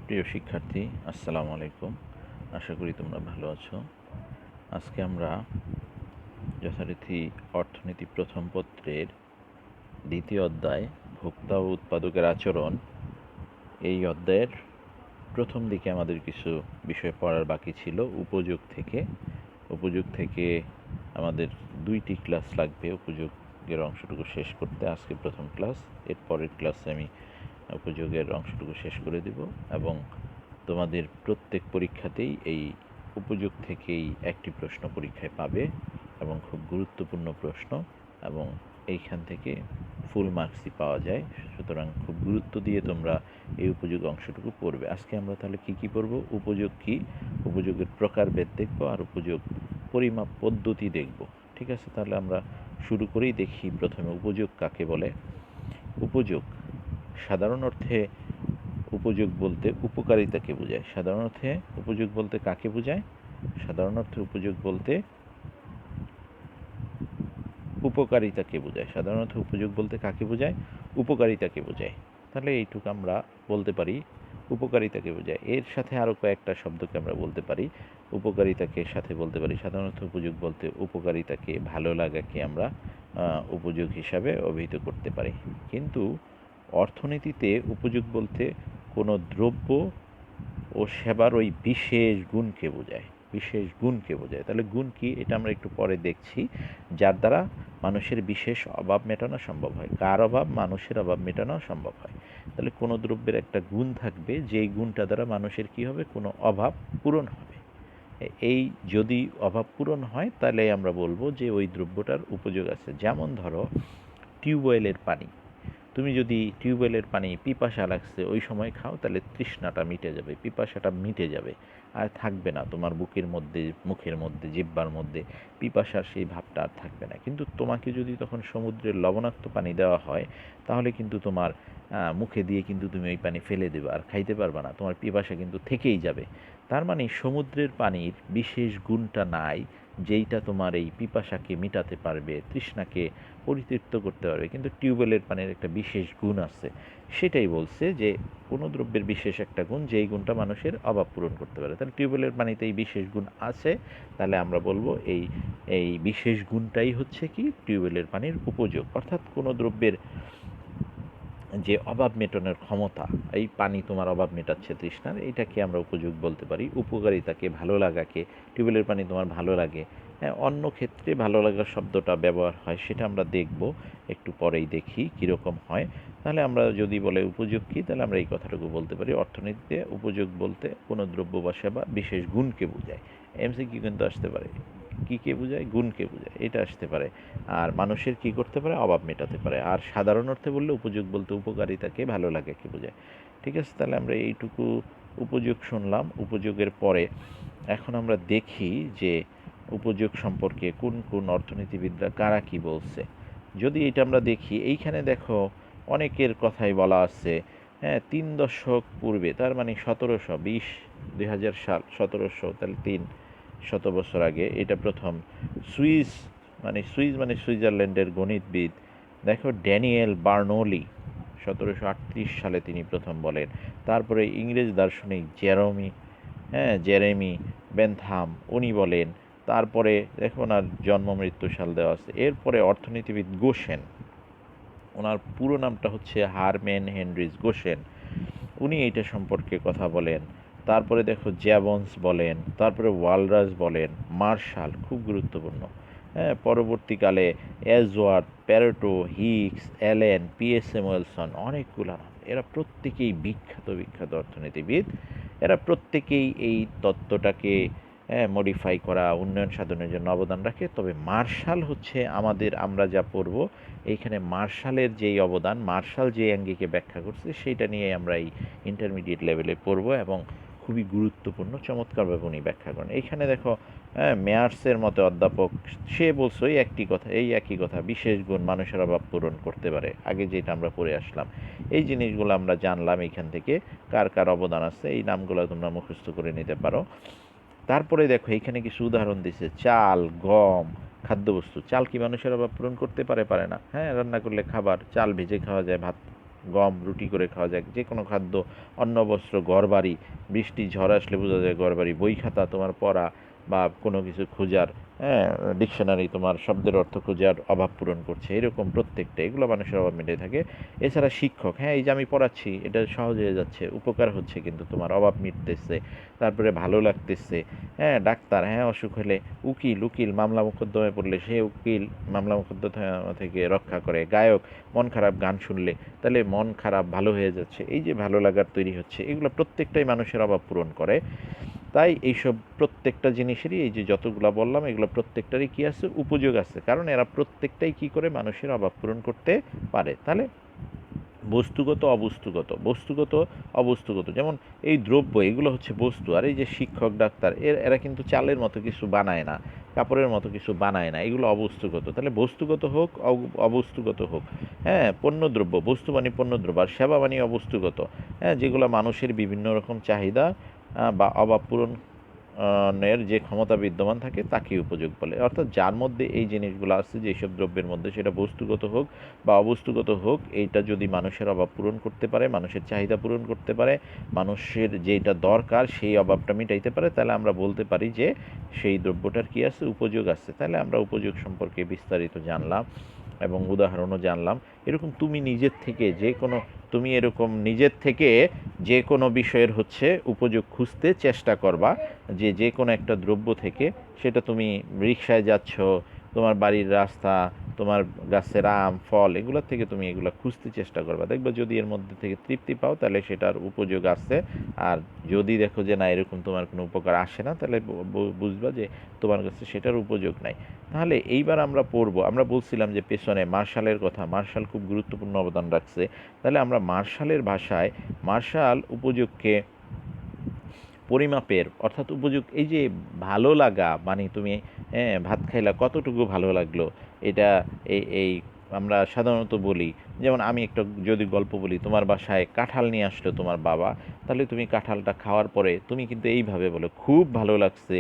প্রিয় শিক্ষার্থী, আসসালামু আলাইকুম। আশা করি তোমরা ভালো আছো। আজকে আমরা যথারীতি অর্থনীতি প্রথম পত্রের দ্বিতীয় অধ্যায় ভোক্তা ও উৎপাদকের আচরণ, এই অধ্যায়ের প্রথম দিকে আমাদের কিছু বিষয় পড়ার বাকি ছিল। উপযোগ থেকে আমাদের 2টি ক্লাস লাগবে উপযোগের অংশটুকু শেষ করতে। আজকে প্রথম ক্লাস, এর পরের ক্লাসে আমি উপযোগের অংশটুকু শেষ করে দেব এবং তোমাদের প্রত্যেক পরীক্ষাতেই এই উপযোগ থেকেই একটি প্রশ্ন পরীক্ষায় পাবে এবং খুব গুরুত্বপূর্ণ প্রশ্ন, এবং এইখান থেকে ফুল মার্কসই পাওয়া যায়। সুতরাং খুব গুরুত্ব দিয়ে তোমরা এই উপযোগ অংশটুকু পড়বে। আজকে আমরা তাহলে কি পড়ব? উপযোগ কি, উপযোগের প্রকারভেদ দেখব, আর উপযোগ পরিমাপ পদ্ধতি দেখব। ঠিক আছে, তাহলে আমরা শুরু করেই দেখি। প্রথমে উপযোগ কাকে বলে। উপযোগ সাধারণ অর্থে উপযোগ বলতে উপকারিতাকে বোঝায়। সাধারণ অর্থে উপযোগ বলতে কাকে বোঝায়? সাধারণ অর্থে উপযোগ বলতে উপকারিতাকে বোঝায়। সাধারণ অর্থে উপযোগ বলতে কাকে বোঝায়? উপকারিতাকে বোঝায়। তাহলে এইটুকু আমরা বলতে পারি উপকারিতাকে বোঝায়। এর সাথে আরও কয়েকটা শব্দকে আমরা বলতে পারি উপকারিতাকে সাথে বলতে পারি। সাধারণত উপযোগ বলতে উপকারিতাকে, ভালো লাগাকে আমরা উপযোগ হিসাবে অভিহিত করতে পারি। কিন্তু অর্থনীতিতে উপযোগ বলতে কোনো দ্রব্য ও সেবার ওই বিশেষ গুণকে বোঝায়। বিশেষ গুণকে বোঝায়। তাহলে গুণ কি, এটা আমরা একটু পরে দেখছি। যার দ্বারা মানুষের বিশেষ অভাব মেটানো সম্ভব হয়। কার অভাব? মানুষের অভাব মেটানো সম্ভব হয়। তাহলে কোনো দ্রব্যের একটা গুণ থাকবে, যেই গুণটা দ্বারা মানুষের কি হবে? কোনো অভাব পূরণ হবে। এই যদি অভাব পূরণ হয় তাহলে আমরা বলবো যে ওই দ্রব্যটার উপযোগ আছে। যেমন ধরো টিউবওয়েলের পানি, তুমি যদি টিউবওয়েলের পানি পিপাসা লাগছে ওই সময় খাও, তাহলে তৃষ্ণাটা মিটে যাবে, পিপাসাটা মিটে যাবে, আর থাকবে না তোমার বুকের মধ্যে, মুখের মধ্যে, জিহ্বার মধ্যে পিপাসার সেই ভাবটা আর থাকবে না। কিন্তু তোমাকে যদি তখন সমুদ্রের লবণাক্ত পানি দেওয়া হয়, তাহলে কিন্তু তোমার মুখে দিয়ে কিন্তু তুমি ওই পানি ফেলে দেবে, আর খাইতে পারবে না, তোমার পিপাসা কিন্তু থেকেই যাবে। তার মানে সমুদ্রের পানির বিশেষ গুণটা নাই, যেইটা তোমার এই পিপাসাকে মিটাতে পারবে, তৃষ্ণাকে পরিতৃপ্ত করতে পারবে। কিন্তু টিউবওয়েলের পানির একটা বিশেষ গুণ আছে। সেটাই বলছে যে কোনো দ্রব্যের বিশেষ একটা গুণ, যেই গুণটা মানুষের অভাব পূরণ করতে পারে। তাহলে টিউবওয়েলের পানিতে এই বিশেষ গুণ আছে, তাহলে আমরা বলবো এই এই বিশেষ গুণটাই হচ্ছে কি টিউবওয়েলের পানির উপযোগ। অর্থাৎ কোনো দ্রব্যের যে অভাব মেটানোর ক্ষমতা, এই পানি তোমার অভাব মেটাচ্ছে তৃষ্ণার, এইটাকে আমরা উপযোগ বলতে পারি। উপকারিতাকে, ভালো লাগাকে, টিউবওয়েলের পানি তোমার ভালো লাগে, হ্যাঁ, অন্য ক্ষেত্রে ভালো লাগার শব্দটা ব্যবহার হয়, সেটা আমরা দেখব একটু পরেই, দেখি কীরকম হয়। তাহলে আমরা যদি বলে উপযোগ কী, তাহলে আমরা এই কথাটুকু বলতে পারি, অর্থনীতিতে উপযোগ বলতে কোনো দ্রব্য বা সেবা বিশেষ গুণকে বোঝায়। এমসিকিউ কিন্তু আসতে পারে, কীকে বোঝায়? গুণকে বোঝায়, এটা আসতে পারে। আর মানুষের কি করতে পারে? অভাব মেটাতে পারে। আর সাধারণ অর্থে বললে উপযোগ বলতে উপকারিতাকে, ভালো লাগাকে বোঝায়। ঠিক আছে, তাহলে আমরা এইটুকু উপযোগ শুনলাম। উপযোগের পরে এখন আমরা দেখি যে উপযোগ সম্পর্কে কোন কোন অর্থনীতিবিদরা কারা কি বলছে। যদি এটা আমরা দেখি, এইখানে দেখো অনেকের কথাই বলা আছে। হ্যাঁ, 3 দশক পূর্বে, তার মানে 1720 সাল, 1700, তাহলে 300 বছর আগে এটা প্রথম সুইস মানে সুইজারল্যান্ডের গণিতবিদ, দেখো ড্যানিয়েল বার্নৌলি 1738 সালে তিনি প্রথম বলেন। তারপরে ইংরেজ দার্শনিক জেরেমি বেনথাম উনি বলেন। তারপরে দেখো ওনার জন্ম মৃত্যু সাল দেওয়া আছে। এরপরে অর্থনীতিবিদ গোসেন, ওনার পুরো নামটা হচ্ছে হারম্যান হেনরিজ গোসেন, উনি এইটা সম্পর্কে কথা বলেন। তারপরে দেখো জ্যাবন্স বলেন, তারপরে ওয়ালরাস বলেন, মার্শাল, খুব গুরুত্বপূর্ণ। হ্যাঁ, পরবর্তীকালে Edgeworth, Pareto, Hicks, Allen, PS Samuelson, অনেকগুলো নাম। এরা প্রত্যেকেই বিখ্যাত অর্থনীতিবিদ। এরা প্রত্যেকেই এই তত্ত্বটাকে মডিফাই করা, উন্নয়ন সাধনের জন্য অবদান রাখে। তবে মার্শাল হচ্ছে আমরা যা পড়ব এইখানে মার্শালের যেই অবদান, মার্শাল যে অ্যাঙ্গিকে ব্যাখ্যা করছে, সেইটা নিয়ে আমরা এই ইন্টারমিডিয়েট লেভেলে পড়ব এবং খুবই গুরুত্বপূর্ণ, চমৎকারভাবে উনি ব্যাখ্যা করেন। এইখানে দেখো মেয়ার্সের মতো অধ্যাপক, সে বলছে এই একই কথা, বিশেষ গুণ মানুষের অভাব পূরণ করতে পারে। আগে যেটা আমরা পড়ে আসলাম, এই জিনিসগুলো আমরা জানলাম এইখান থেকে, কার কার অবদান আছে, এই নামগুলো তোমরা মুখস্থ করে নিতে পারো। তারপরে দেখো এইখানে কিছু উদাহরণ দিছে, চাল, গম, খাদ্যবস্তু। চাল কি মানুষের অভাব পূরণ করতে পারে? পারে না। হ্যাঁ, রান্না করলে খাবার, চাল ভেজে খাওয়া যায়, ভাত গম রুটি করে খাওয়া যায়, যে কোনো খাদ্য, অন্ন বস্ত্র, ঘরবাড়ি, বৃষ্টি ঝড় আসলে বোঝা যায় ঘরবাড়ি, বই খাতা তোমার পড়া বা কোনো কিছু খোঁজার, হ্যাঁ, ডিকশনারি তোমার শব্দের অর্থ খোঁজার অভাব পূরণ করছে, এরকম প্রত্যেকটা এগুলো মানুষের অভাব মেটাই থাকে। এছাড়া শিক্ষক, হ্যাঁ, এই যে আমি পড়াচ্ছি এটা সহজ হয়ে যাচ্ছে, উপকার হচ্ছে, কিন্তু তোমার অভাব মিটতেছে, তারপরে ভালো লাগতেছে, হ্যাঁ, ডাক্তার, হ্যাঁ, অসুখ হলে, উকিল, মামলা মোকদ্দমায় পড়লে সে উকিল মামলা মোকদ্দমা থেকে রক্ষা করে, গায়ক, মন খারাপ গান শুনলে তাহলে মন খারাপ ভালো হয়ে যাচ্ছে, এই যে ভালো লাগার তৈরি হচ্ছে, এগুলো প্রত্যেকটাই মানুষের অভাব পূরণ করে। তাই এইসব প্রত্যেকটা জিনিসেরই এই যে যতগুলা বললাম এগুলো প্রত্যেকটারই কী আছে, উপযোগ আছে, কারণ এরা প্রত্যেকটাই কী করে মানুষের অভাব পূরণ করতে পারে। তাহলে বস্তুগত অবস্তুগত, বস্তুগত অবস্তুগত, যেমন এই দ্রব্য এগুলো হচ্ছে বস্তু, আর এই যে শিক্ষক ডাক্তার এরা কিন্তু চালের মতো কিছু বানায় না, কাপড়ের মতো কিছু বানায় না, এগুলো অবস্তুগত। তাহলে বস্তুগত হোক অবস্তুগত হোক, হ্যাঁ, পণ্যদ্রব্য, বস্তু মানে পণ্যদ্রব্য, আর সেবা মানে অবস্তুগত, হ্যাঁ, যেগুলো মানুষের বিভিন্ন রকম চাহিদা বা অভাব পূরণ নের যে ক্ষমতা বিদ্যমান থাকে তাকেই উপযোগ বলে। অর্থাৎ যার মধ্যে এই জিনিসগুলো আছে, যেসব দ্রব্যের মধ্যে, সেটা বস্তুগত হোক বা অবস্তুগত হোক, এইটা যদি মানুষের অভাব পূরণ করতে পারে, মানুষের চাহিদা পূরণ করতে পারে, মানুষের যেটা দরকার সেই অভাবটা মিটাইতে পারে, তাহলে আমরা বলতে পারি যে সেই দ্রব্যটার কী আছে, উপযোগ আছে। তাহলে আমরা উপযোগ সম্পর্কে বিস্তারিত জানলাম এবং উদাহরণও জানলাম। এরকম তুমি নিজের থেকে যে কোনো, তুমি এরকম নিজের থেকে যে কোনো বিষয়ের হচ্ছে উপযোগ খুঁজতে চেষ্টা করবা, যে কোনো একটা দ্রব্য থেকে, সেটা তুমি রিকশায় যাচ্ছ, তোমার বাড়ির রাস্তা, তোমার গাছের আম ফল, এগুলোর থেকে তুমি এগুলো খুঁজতে চেষ্টা করবা, দেখবা যদি এর মধ্যে থেকে তৃপ্তি পাও তাহলে সেটার উপযোগ আছে। আর যদি দেখো যে না এরকম তোমার কোনো উপকার আসে না, তাহলে বুঝবা যে তোমার কাছে সেটার উপযোগ নাই। তাহলে এইবার আমরা পড়বো, আমরা বলছিলাম যে পেছনে মার্শালের কথা, মার্শাল খুব গুরুত্বপূর্ণ অবদান রাখছে। তাহলে আমরা মার্শালের ভাষায় মার্শাল উপযোগকে পরিমাপের, অর্থাৎ উপযোগ, এই যে ভালো লাগা মানে তুমি ভাত খাইলা কতটুকু ভালো লাগলো, এটা এই আমরা সাধারণত বলি, যেমন আমি একটা যদি গল্প বলি, তোমার বাসায় কাঁঠাল নিয়ে আসলো তোমার বাবা, তাহলে তুমি কাঁঠালটা খাওয়ার পরে তুমি কিন্তু এইভাবে বলো খুব ভালো লাগছে,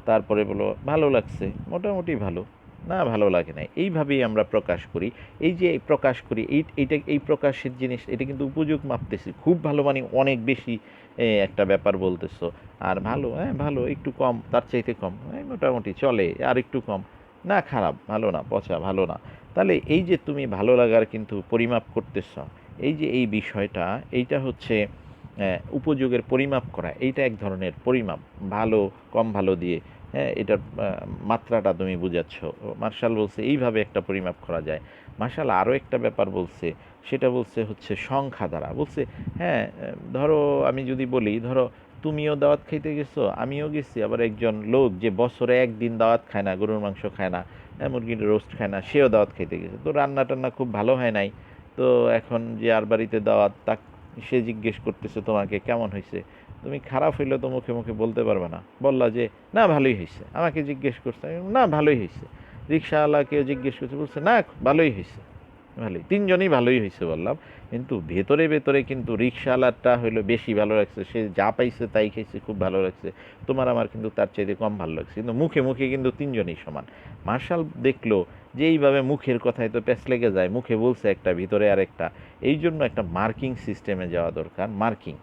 তারপরে বলো ভালো লাগছে, মোটামুটি ভালো, না ভালো লাগে নাই, এইভাবেই আমরা প্রকাশ করি। এই যে প্রকাশ করি এইটা এই প্রকাশের জিনিস, এটা কিন্তু উপযোগ মাপতেছি, খুব ভালো মানে অনেক বেশি একটা ব্যাপার বলতেছো, আর ভালো, হ্যাঁ ভালো, একটু কম, তার চাইতে কম, মোটামুটি চলে, আর একটু কম, না খারাপ, ভালো না, পচা, ভালো না। তাহলে এই যে তুমি ভালো লাগার কিন্তু পরিমাপ করতেছ, এই যে এই বিষয়টা, এইটা হচ্ছে উপযোগের পরিমাপ করা, এইটা এক ধরনের পরিমাপ, ভালো কম ভালো দিয়ে, হ্যাঁ, এটার মাত্রাটা তুমি বুঝাচ্ছ। মার্শাল বলছে এইভাবে একটা পরিমাপ করা যায়। মার্শাল আরও একটা ব্যাপার বলছে, সেটা বলছে হচ্ছে সংখ্যা দ্বারা, বলছে হ্যাঁ, ধরো আমি যদি বলি, ধরো তুমিও দাওয়াত খাইতে গেছো, আমিও গেছি, আবার একজন লোক যে বছরে একদিন দাওয়াত খায় না, গরুর মাংস খায় না, মুরগির রোস্ট খায় না, সেও দাওয়াত খাইতে গেছে, তো রান্না টান্না খুব ভালো হয় নাই, তো এখন যে আর বাড়িতে দাওয়াত, তা সে জিজ্ঞেস করতেছে তোমাকে কেমন হয়েছে, তুমি খারাপ হইলে তো মুখে মুখে বলতে পারবে না, বললা যে না ভালোই হয়েছে, আমাকে জিজ্ঞেস করছে, আমি বললাম, না ভালোই হয়েছে, রিক্সাওয়ালাকেও জিজ্ঞেস করছে, বলছে না ভালোই হয়েছে, ভালোই, তিনজনই ভালোই হয়েছে বললাম, কিন্তু ভেতরে ভেতরে কিন্তু রিক্সাওয়ালারটা হইলো বেশি ভালো লাগছে, সে যা পাইছে তাই খেয়েছে, খুব ভালো লাগছে, তোমার আমার কিন্তু তার চাইতে কম ভালো লাগছে, কিন্তু মুখে মুখে কিন্তু তিনজনই সমান। মার্শাল দেখলো যে এইভাবে মুখের কথায় তো প্যাঁচ লেগে যায়, মুখে বলছে একটা, ভিতরে আরেকটা, এই জন্য একটা মার্কিং সিস্টেমে যাওয়া দরকার। মার্কিং,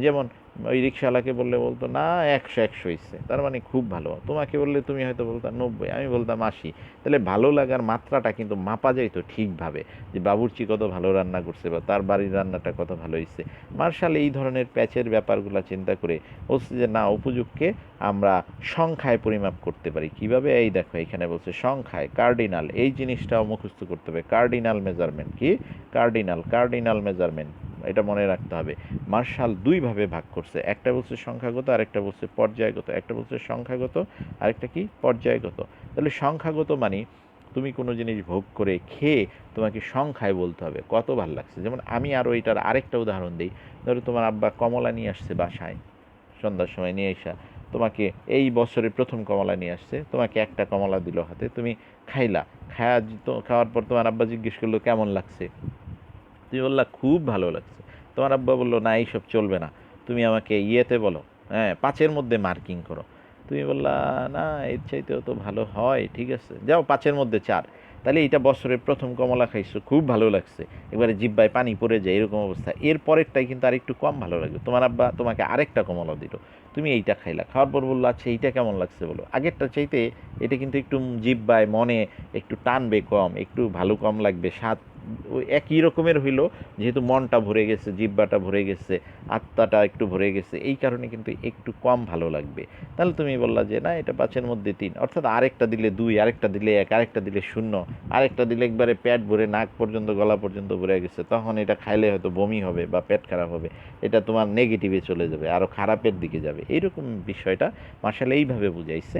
যেমন ওই রিক্সাওয়ালাকে বললে বলতো না 100 হয়েছে, তার মানে খুব ভালো, তোমাকে বললে তুমি হয়তো বলতাম 90, আমি বলতাম 80, তাহলে ভালো লাগার মাত্রাটা কিন্তু মাপা যায় তো ঠিকভাবে, যে বাবুর্চি কত ভালো রান্না করছে বা তার বাড়ির রান্নাটা কত ভালো হয়েছে। মার্শাল এই ধরনের প্যাচের ব্যাপারগুলো চিন্তা করে বলছে যে না, উপযোগকে আমরা সংখ্যায় পরিমাপ করতে পারি। কিভাবে? এই দেখো এখানে বলছে সংখ্যায়, কার্ডিনাল, এই জিনিসটাও মুখস্থ করতে হবে। কার্ডিনাল মেজারমেন্ট কি? কার্ডিনাল মেজারমেন্ট, এটা মনে রাখতে হবে। মার্শাল দুইভাবে ভাগ করছে, একটা বলছে সংখ্যাগত, আরেকটা বলছে পর্যায়গত। একটা বলছে সংখ্যাগত, আরেকটা কি পর্যায়গত। তাহলে সংখ্যাগত মানে তুমি কোনো জিনিস ভোগ করে খেয়ে তোমাকে সংখ্যায় বলতে হবে কত ভালো লাগছে। যেমন আমি আরও এটার আরেকটা উদাহরণ দিই, ধরো তোমার আব্বা কমলা নিয়ে আসছে বাসায়, সন্ধ্যার সময় নিয়ে এসা তোমাকে এই বছরের প্রথম কমলা নিয়ে আসছে, তোমাকে একটা কমলা দিল হাতে, তুমি খাইলা, খাওয়ার পর তোমার আব্বা জিজ্ঞেস করলো কেমন লাগছে, তুমি বললা খুব ভালো লাগছে। তোমার আব্বা বললো না এইসব চলবে না, তুমি আমাকে ইয়েতে বলো, হ্যাঁ 5-এর মধ্যে মার্কিং করো। তুমি বললা না এর চাইতেও তো ভালো হয়, ঠিক আছে যাও 5-এর মধ্যে 4। তাহলে এটা বছরের প্রথম কমলা খাইছো, খুব ভালো লাগছে, এবারে জিহ্বায় পানি পড়ে যায়, এরকম অবস্থা। এর পরেরটাই কিন্তু আরেকটু কম ভালো লাগবে, তোমার আব্বা তোমাকে আরেকটা কমলা দিল, তুমি এইটা খাইলা, খাওয়ার পর বললো আচ্ছা এইটা কেমন লাগছে বলো, আগেরটা চাইতে এটা কিন্তু একটু জিহ্বায় মনে একটু টানবে কম, একটু ভালো কম লাগবে, স্বাদ ওই একই রকমের হইলো, যেহেতু মনটা ভরে গেছে, জিহ্বাটা ভরে গেছে, আত্মাটা একটু ভরে গেছে, এই কারণে কিন্তু একটু কম ভালো লাগবে। তাহলে তুমি বললা যে না এটা 5-এর মধ্যে 3, অর্থাৎ আরেকটা দিলে 2, আরেকটা দিলে 1, আরেকটা দিলে 0, আরেকটা দিলে একবারে পেট ভরে নাক পর্যন্ত গলা পর্যন্ত ভরে গেছে, তখন এটা খাইলে হয়তো বমি হবে বা পেট খারাপ হবে, এটা তোমার নেগেটিভে চলে যাবে, আরও খারাপের দিকে যাবে। এইরকম বিষয়টা মার্শাল এইভাবে বুঝাইছে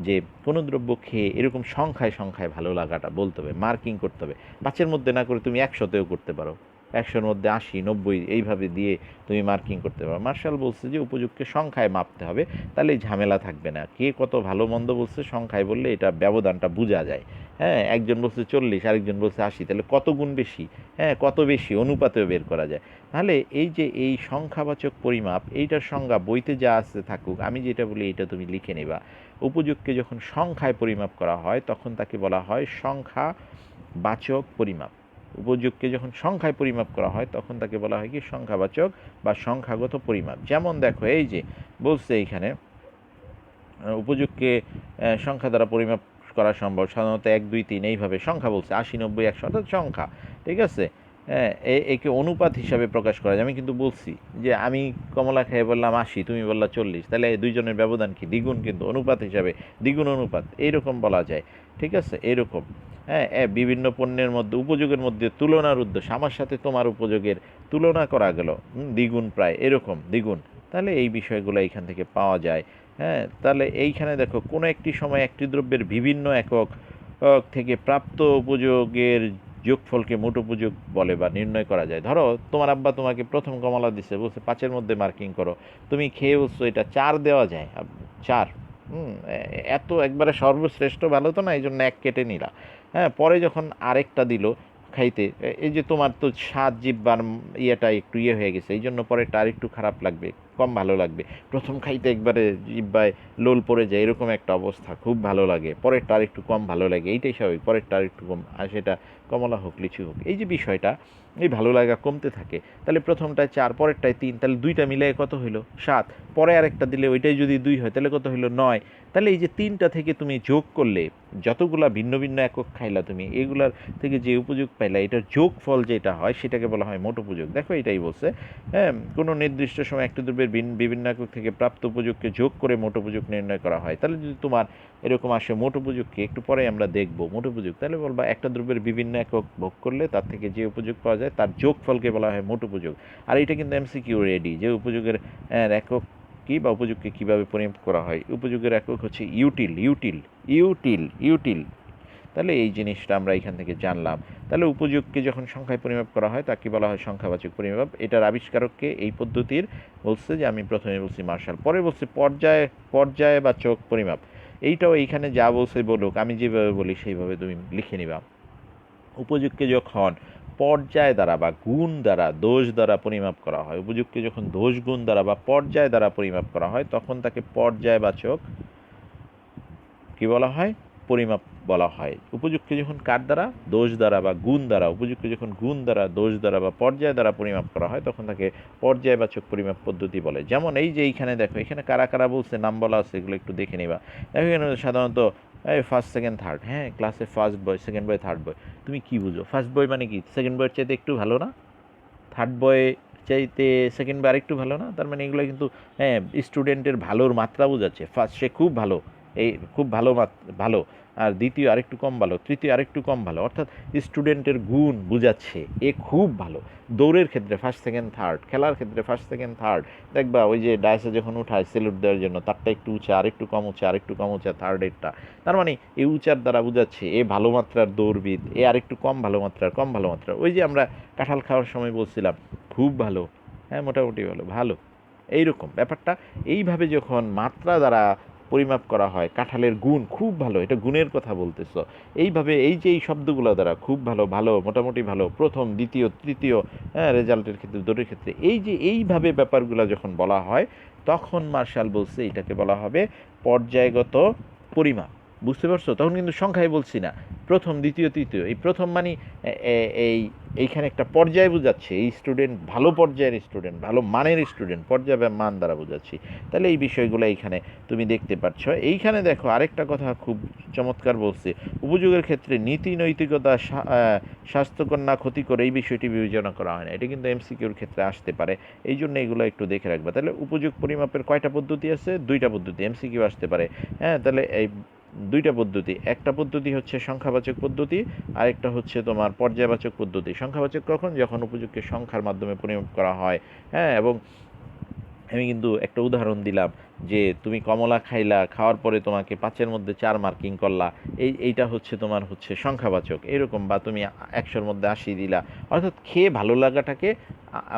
যে কোনো দ্রব্য খেয়ে এরকম সংখ্যায় সংখ্যায় ভালো লাগাটা বলতে হবে, মার্কিং করতে হবে। 5-এর মধ্যে না করে তুমি 100-তেও করতে পারো, 100-র মধ্যে 80, 90 এইভাবে দিয়ে তুমি মার্কিং করতে পারো। মার্শাল বলছে যে উপযুক্ত সংখ্যায় মাপতে হবে, তাহলে ঝামেলা থাকবে না। কে কত ভালো মন্দ বলছে সংখ্যায় বললে এটা ব্যবধানটা বোঝা যায়। হ্যাঁ, একজন বলছে 40, আরেকজন বলছে 80, তাহলে কত গুণ বেশি, হ্যাঁ কত বেশি অনুপাতেও বের করা যায়। তাহলে এই যে এই সংখ্যাবাচক পরিমাপ, এইটার সংজ্ঞা বইতে যা আছে থাকুক, আমি যেটা বলি এটা তুমি লিখে নেবা। উপযুক্তকে যখন সংখ্যায় পরিমাপ করা হয় তখন তাকে বলা হয় সংখ্যাবাচক পরিমাপ। উপযোগকে যখন সংখ্যায় পরিমাপ করা হয় তখন তাকে বলা হয় কি সংখ্যাবাচক বা সংখ্যাগত পরিমাপ। যেমন দেখো এই যে বলছে এইখানে উপযোগকে সংখ্যা দ্বারা পরিমাপ করা সম্ভব, সাধারণত 1, 2, 3 এইভাবে সংখ্যা বলছে, 80, 90, 100 অর্থাৎ সংখ্যা, ঠিক আছে। একে অনুপাত হিসাবে প্রকাশ করা যায়। আমি কিন্তু বলছি যে আমি কমলা খেয়ে বললাম 80, তুমি বললা 40, তাহলে এই দুইজনের ব্যবধান কি দ্বিগুণ, কিন্তু অনুপাত হিসাবে দ্বিগুণ অনুপাত এইরকম বলা যায়, ঠিক আছে। এরকম হ্যাঁ, বিভিন্ন পণ্যের মধ্যে উপযোগের মধ্যে তুলনার উদ্দেশ্য, আমার সাথে তোমার উপযোগের তুলনা করা গেল, দ্বিগুণ প্রায় এরকম দ্বিগুণ, তাহলে এই বিষয়গুলো এইখান থেকে পাওয়া যায়। হ্যাঁ, তাহলে এইখানে দেখো কোনো একটি সময় একটি দ্রব্যের বিভিন্ন একক থেকে প্রাপ্ত উপযোগের যোগফলকে মোট উপযোগ বলে বা নির্ণয় করা যায়। ধরো তোমার আব্বা তোমাকে প্রথম কমলা দিছে, বলছে 5-এর মধ্যে মার্কিং করো, তুমি খেয়ে বলছো এটা 4 দেওয়া যায়, 4, এত একবারে সর্বশ্রেষ্ঠ ভালো তো না, এই জন্য 1 কেটে নিলা। হ্যাঁ, পরে যখন আরেকটা দিল খাইতে, এই যে তোমার তো স্বাদ জিহ্বার ইয়েটা একটু ইয়ে হয়ে গেছে, এই জন্য পরেরটা আরেকটু খারাপ লাগবে, কম ভালো লাগবে। প্রথম খাইতে একবারে জিহ্বায় লোল পড়ে যায়, এরকম একটা অবস্থা, খুব ভালো লাগে, পরেরটা আরেকটু কম ভালো লাগে, এইটাই স্বাভাবিক, পরেরটা আরেকটু কম, আর সেটা কমলা হোক লিচু হোক, এই যে বিষয়টা, এই ভালো লাগা কমতে থাকে। তাহলে প্রথমটায় 4, পরেরটায় 3, তাহলে দুইটা মিলে কত হইলো 7, পরে আরেকটা দিলে ওইটাই যদি 2 হয় তাহলে কত হইলো 9। তাহলে এই যে 3টা থেকে তুমি যোগ করলে যতগুলা ভিন্ন ভিন্ন একক খাইলা তুমি, এগুলার থেকে যে উপযোগ পাইলা, এটার যোগফল যেটা হয় সেটাকে বলা হয় মোট উপযোগ। দেখো এটাই বলছে, হ্যাঁ, কোনো নির্দিষ্ট সময় একটি দ্রব্যের বিভিন্ন একক থেকে প্রাপ্ত উপযোগকে যোগ করে মোট উপযোগ নির্ণয় করা হয়। তাহলে যদি তোমার এরকম আসে মোট উপযোগকে, একটু পরে আমরা দেখব মোট উপযোগ, তাহলে বলবা একটা দ্রব্যের বিভিন্ন একক ভোগ করলে তার থেকে যে উপযোগ পাওয়া যায় তার যোগফলকে বলা হয় মোট উপযোগ। আর এটা কিন্তু এমসিকিউ রেডি, যে উপযোগের একক কি বা উপযোগকে কীভাবে পরিমাপ করা হয়। উপযোগের একক হচ্ছে ইউটিল, ইউটিল, ইউটিল, ইউটিল। তাহলে এই জিনিসটা আমরা এখান থেকে জানলাম। তাহলে উপযোগকে যখন সংখ্যায় পরিমাপ করা হয় তাকে বলা হয় সংখ্যাবাচক পরিমাপ। এটার আবিষ্কারককে এই পদ্ধতির বলছে যে আমি প্রথমে বলছি মার্শাল, পরে বলছি পর্যায়বাচক পরিমাপ। এইটাও এইখানে যা বলছে বলুক, আমি যেভাবে বলি সেইভাবে তুমি লিখে নিবা। উপযোগকে যখন পর্যায় দ্বারা বা গুণ দ্বারা, দোষ দ্বারা পরিমাপ করা হয়, উপযোগকে যখন দোষ গুণ দ্বারা বা পর্যায় দ্বারা পরিমাপ করা হয় তখন তাকে পর্যায়বাচক কি বলা হয়, পরিমাপ বলা হয়। উপযোগকে যখন কার দ্বারা, দোষ দ্বারা বা গুণ দ্বারা, উপযোগকে যখন গুণ দ্বারা, দোষ দ্বারা বা পর্যায় দ্বারা পরিমাপ করা হয় তখন তাকে পর্যায়বাচক পরিমাপ পদ্ধতি বলে। যেমন এই যে এইখানে দেখো, এখানে কারা কারা বলছে নাম বলা আছে, এগুলো একটু দেখে নিবা। দেখো এখানে সাধারণত এই ফার্স্ট, সেকেন্ড, থার্ড, হ্যাঁ ক্লাসে first boy, second boy, third বয়, তুমি কি বুঝো ফার্স্ট বয় মানে কি সেকেন্ড বয়ের চাইতে একটু ভালো না, থার্ড বয় চাইতে সেকেন্ড বয় আরেকটু ভালো না, তার মানে এগুলো কিন্তু হ্যাঁ স্টুডেন্টের ভালোর মাত্রা বোঝাচ্ছে। ফার্স্ট সে খুব ভালো, এই খুব ভালো ভালো, আর দ্বিতীয় আরেকটু কম ভালো, তৃতীয় আরেকটু কম ভালো, অর্থাৎ স্টুডেন্টের গুণ বুঝাচ্ছে এ খুব ভালো। দৌড়ের ক্ষেত্রে ফার্স্ট, সেকেন্ড, থার্ড, খেলার ক্ষেত্রে ফার্স্ট, সেকেন্ড, থার্ড, দেখবা ওই যে ডায়াসে যখন উঠায় সেলুট দেওয়ার জন্য তারটা একটু উঁচা, আরেকটু কম উঁচা, আরেকটু কম উঁচা থার্ডেরটা, তার মানে এই উঁচার দ্বারা বুঝাচ্ছে এ ভালো মাত্রার দৌড়বিদ, এ আরেকটু কম ভালো মাত্রার, কম ভালো মাত্রার। ওই যে আমরা কাঁঠাল খাওয়ার সময় বলছিলাম খুব ভালো, হ্যাঁ মোটামুটি ভালো, ভালো, এইরকম ব্যাপারটা। এইভাবে যখন মাত্রা দ্বারা পরিমাপ করা হয়, কাঁঠালের গুণ খুব ভালো, এটা গুণের কথা বলতেছ, এইভাবে এই যে এই শব্দগুলো দ্বারা খুব ভালো, ভালো, মোটামুটি ভালো, প্রথম, দ্বিতীয়, তৃতীয়, হ্যাঁ রেজাল্টের ক্ষেত্রে, দৌড়ের ক্ষেত্রে, এই যে এইভাবে ব্যাপারগুলো যখন বলা হয় তখন মার্শাল বলছে এটাকে বলা হবে পর্যায়গত পরিমাপ। বুঝতে পারছো? তখন কিন্তু সংখ্যায় বলছি না, প্রথম দ্বিতীয় তৃতীয়। এই প্রথম মানে এই এইখানে একটা পর্যায় বোঝাচ্ছে, এই স্টুডেন্ট ভালো পর্যায়ের স্টুডেন্ট, ভালো মানের স্টুডেন্ট, পর্যায় বা মান দ্বারা বোঝাচ্ছি। তাহলে এই বিষয়গুলো এইখানে তুমি দেখতে পাচ্ছ। এইখানে দেখো আরেকটা কথা খুব চমৎকার বলছে, উপযোগের ক্ষেত্রে নীতি নৈতিকতা স্বাস্থ্যকর না ক্ষতিকর এই বিষয়টি বিবেচনা করা হয় না। এটা কিন্তু এমসিকিউর ক্ষেত্রে আসতে পারে, এই জন্য এগুলো একটু দেখে রাখবা। তাহলে উপযোগ পরিমাপের কয়টা পদ্ধতি আছে? দুইটা পদ্ধতি, এমসিকিউ আসতে পারে। হ্যাঁ, তাহলে এই দুইটা পদ্ধতি, একটা পদ্ধতি হচ্ছে সংখ্যাবাচক পদ্ধতি, আরেকটা হচ্ছে তোমার পর্যায়বাচক পদ্ধতি। সংখ্যাবাচক কখন? যখন উপযোগকে সংখ্যার মাধ্যমে পরিমাপ করা হয়। হ্যাঁ, এবং আমি কিন্তু একটা উদাহরণ দিলাম যে তুমি কমলা খাইলা, খাওয়ার পরে তোমাকে 5-এর মধ্যে 4 মার্কিং করলা, এইটা হচ্ছে তোমার হচ্ছে সংখ্যাবাচক এরকম। বা তুমি 100-র মধ্যে 80 দিলা, অর্থাৎ খেয়ে ভালো লাগাটাকে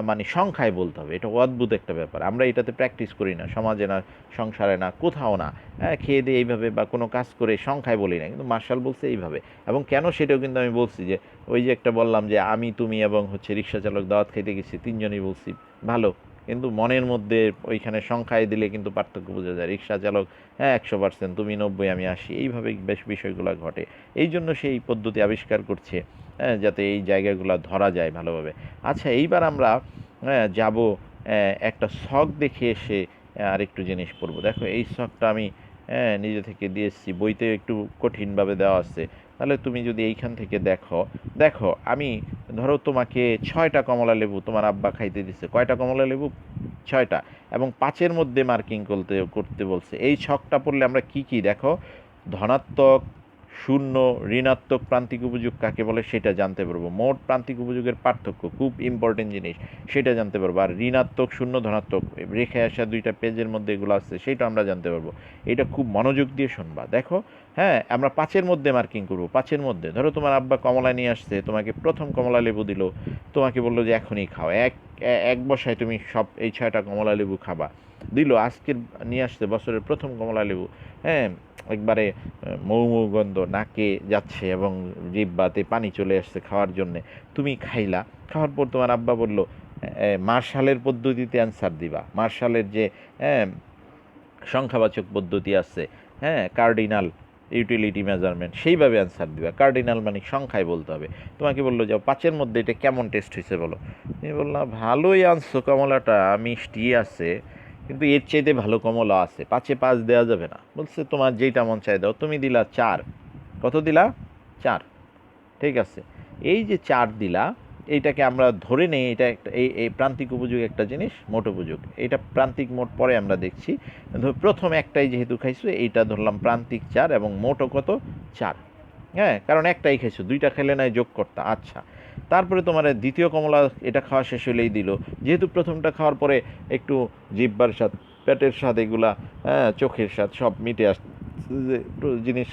মানে সংখ্যায় বলতে হবে। এটা অদ্ভুত একটা ব্যাপার, আমরা এটাতে প্র্যাকটিস করি না, সমাজে না, সংসারে না, কোথাও না। হ্যাঁ, খেয়ে দিয়ে এইভাবে বা কোনো কাজ করে সংখ্যায় বলি না, কিন্তু মার্শাল বলছে এইভাবে। এবং কেন সেটাও কিন্তু আমি বলছি, যে ওই যে একটা বললাম যে আমি তুমি এবং হচ্ছে রিক্সা চালক দাওয়াত খাইতে গেছি, তিনজনই বলছি ভালো, কিন্তু মনের মধ্যে ওইখানে সংখ্যায় দিলে কিন্তু পার্থক্য বোঝা যায়। রিক্সা চালক হ্যাঁ 100%, তুমি 90 আমি 80, এইভাবে বেশ বিষয়গুলো ঘটে। এই জন্য সেই পদ্ধতি আবিষ্কার করছে, হ্যাঁ, যাতে এই জায়গাগুলো ধরা যায় ভালোভাবে। আচ্ছা, এইবার আমরা যাব একটা ছক দেখে এসে আরেকটু জিনিস পড়বো। দেখো এই ছকটা আমি নিজে থেকে দিয়েছি, বইতে একটু কঠিনভাবে দেওয়া আছে। তাহলে তুমি যদি এইখান থেকে দেখো, দেখো আমি ধরো তোমাকে 6টা কমলা লেবু তোমার আব্বা খাইতে দিচ্ছে। কয়টা কমলা লেবু? 6টা। এবং 5-এর মধ্যে মার্কিং করতে বলছে। এই ছকটা পড়লে আমরা কি কি দেখো, ধনাত্মক, শূন্য, ঋণাত্মক প্রান্তিক উপযোগ কাকে বলে সেটা জানতে পারবো। মোট প্রান্তিক উপযোগের পার্থক্য খুব ইম্পর্টেন্ট জিনিস, সেটা জানতে পারবো। আর ঋণাত্মক, শূন্য, ধনাত্মক রেখে আসা দুইটা পেজের মধ্যে এগুলো আছে, সেটা আমরা জানতে পারবো। এটা খুব মনোযোগ দিয়ে শুনবা। দেখো, হ্যাঁ, আমরা 5-এর মধ্যে মার্কিং করবো। 5-এর মধ্যে ধরো তোমার আব্বা কমলা নিয়ে আসছে, তোমাকে প্রথম কমলা লেবু দিল, তোমাকে বললো যে এখনই খাও, এক বসায় তুমি সব এই 6টা কমলা লেবু খাবা। দিল, আজকের নিয়ে আসছে বছরের প্রথম কমলা লেবু। হ্যাঁ, একবারে মৌ মৌ গন্ধ নাকে যাচ্ছে এবং জিহ্বাতে পানি চলে আসছে খাওয়ার জন্যে। তুমি খাইলা, খাওয়ার পর তোমার আব্বা বলল মার্শালের পদ্ধতিতে অ্যান্সার দিবা। মার্শালের যে সংখ্যাবাচক পদ্ধতি আছে, হ্যাঁ, কার্ডিনাল ইউটিলিটি মেজারমেন্ট, সেইভাবে অ্যান্সার দিবা। কার্ডিনাল মানে সংখ্যায় বলতে হবে। তোমাকে বললো যে 5-এর মধ্যে এটা কেমন টেস্ট হয়েছে বলো। তুমি বললাম ভালোই আনছো, কমলাটা মিষ্টি আছে, কিন্তু এর চাইতে ভালো কমলা আছে, 5-এ 5 দেওয়া যাবে না। বলছে তোমার যেইটা মন চাই দাও। তুমি দিলা 4। কত দিলা? 4। ঠিক আছে, এই যে 4 দিলা, এইটাকে আমরা ধরে নেই এটা একটা এই প্রান্তিক উপযোগ একটা জিনিস, মোট উপযোগ। এটা প্রান্তিক মোট পরে আমরা দেখছি। প্রথম একটাই যেহেতু খাইছো, এইটা ধরলাম প্রান্তিক 4 এবং মোটও কত? 4। হ্যাঁ, কারণ একটাই খাইছো, দুইটা খেলে নাই যোগ করতা। আচ্ছা, তারপরে তোমার দ্বিতীয় কমলা এটা খাওয়া শেষ হলেই দিল। যেহেতু প্রথমটা খাওয়ার পরে একটু জিহ্বার স্বাদ, পেটের স্বাদ, এগুলা হ্যাঁ চোখের স্বাদ সব মিটে আসছে, যে একটু জিনিস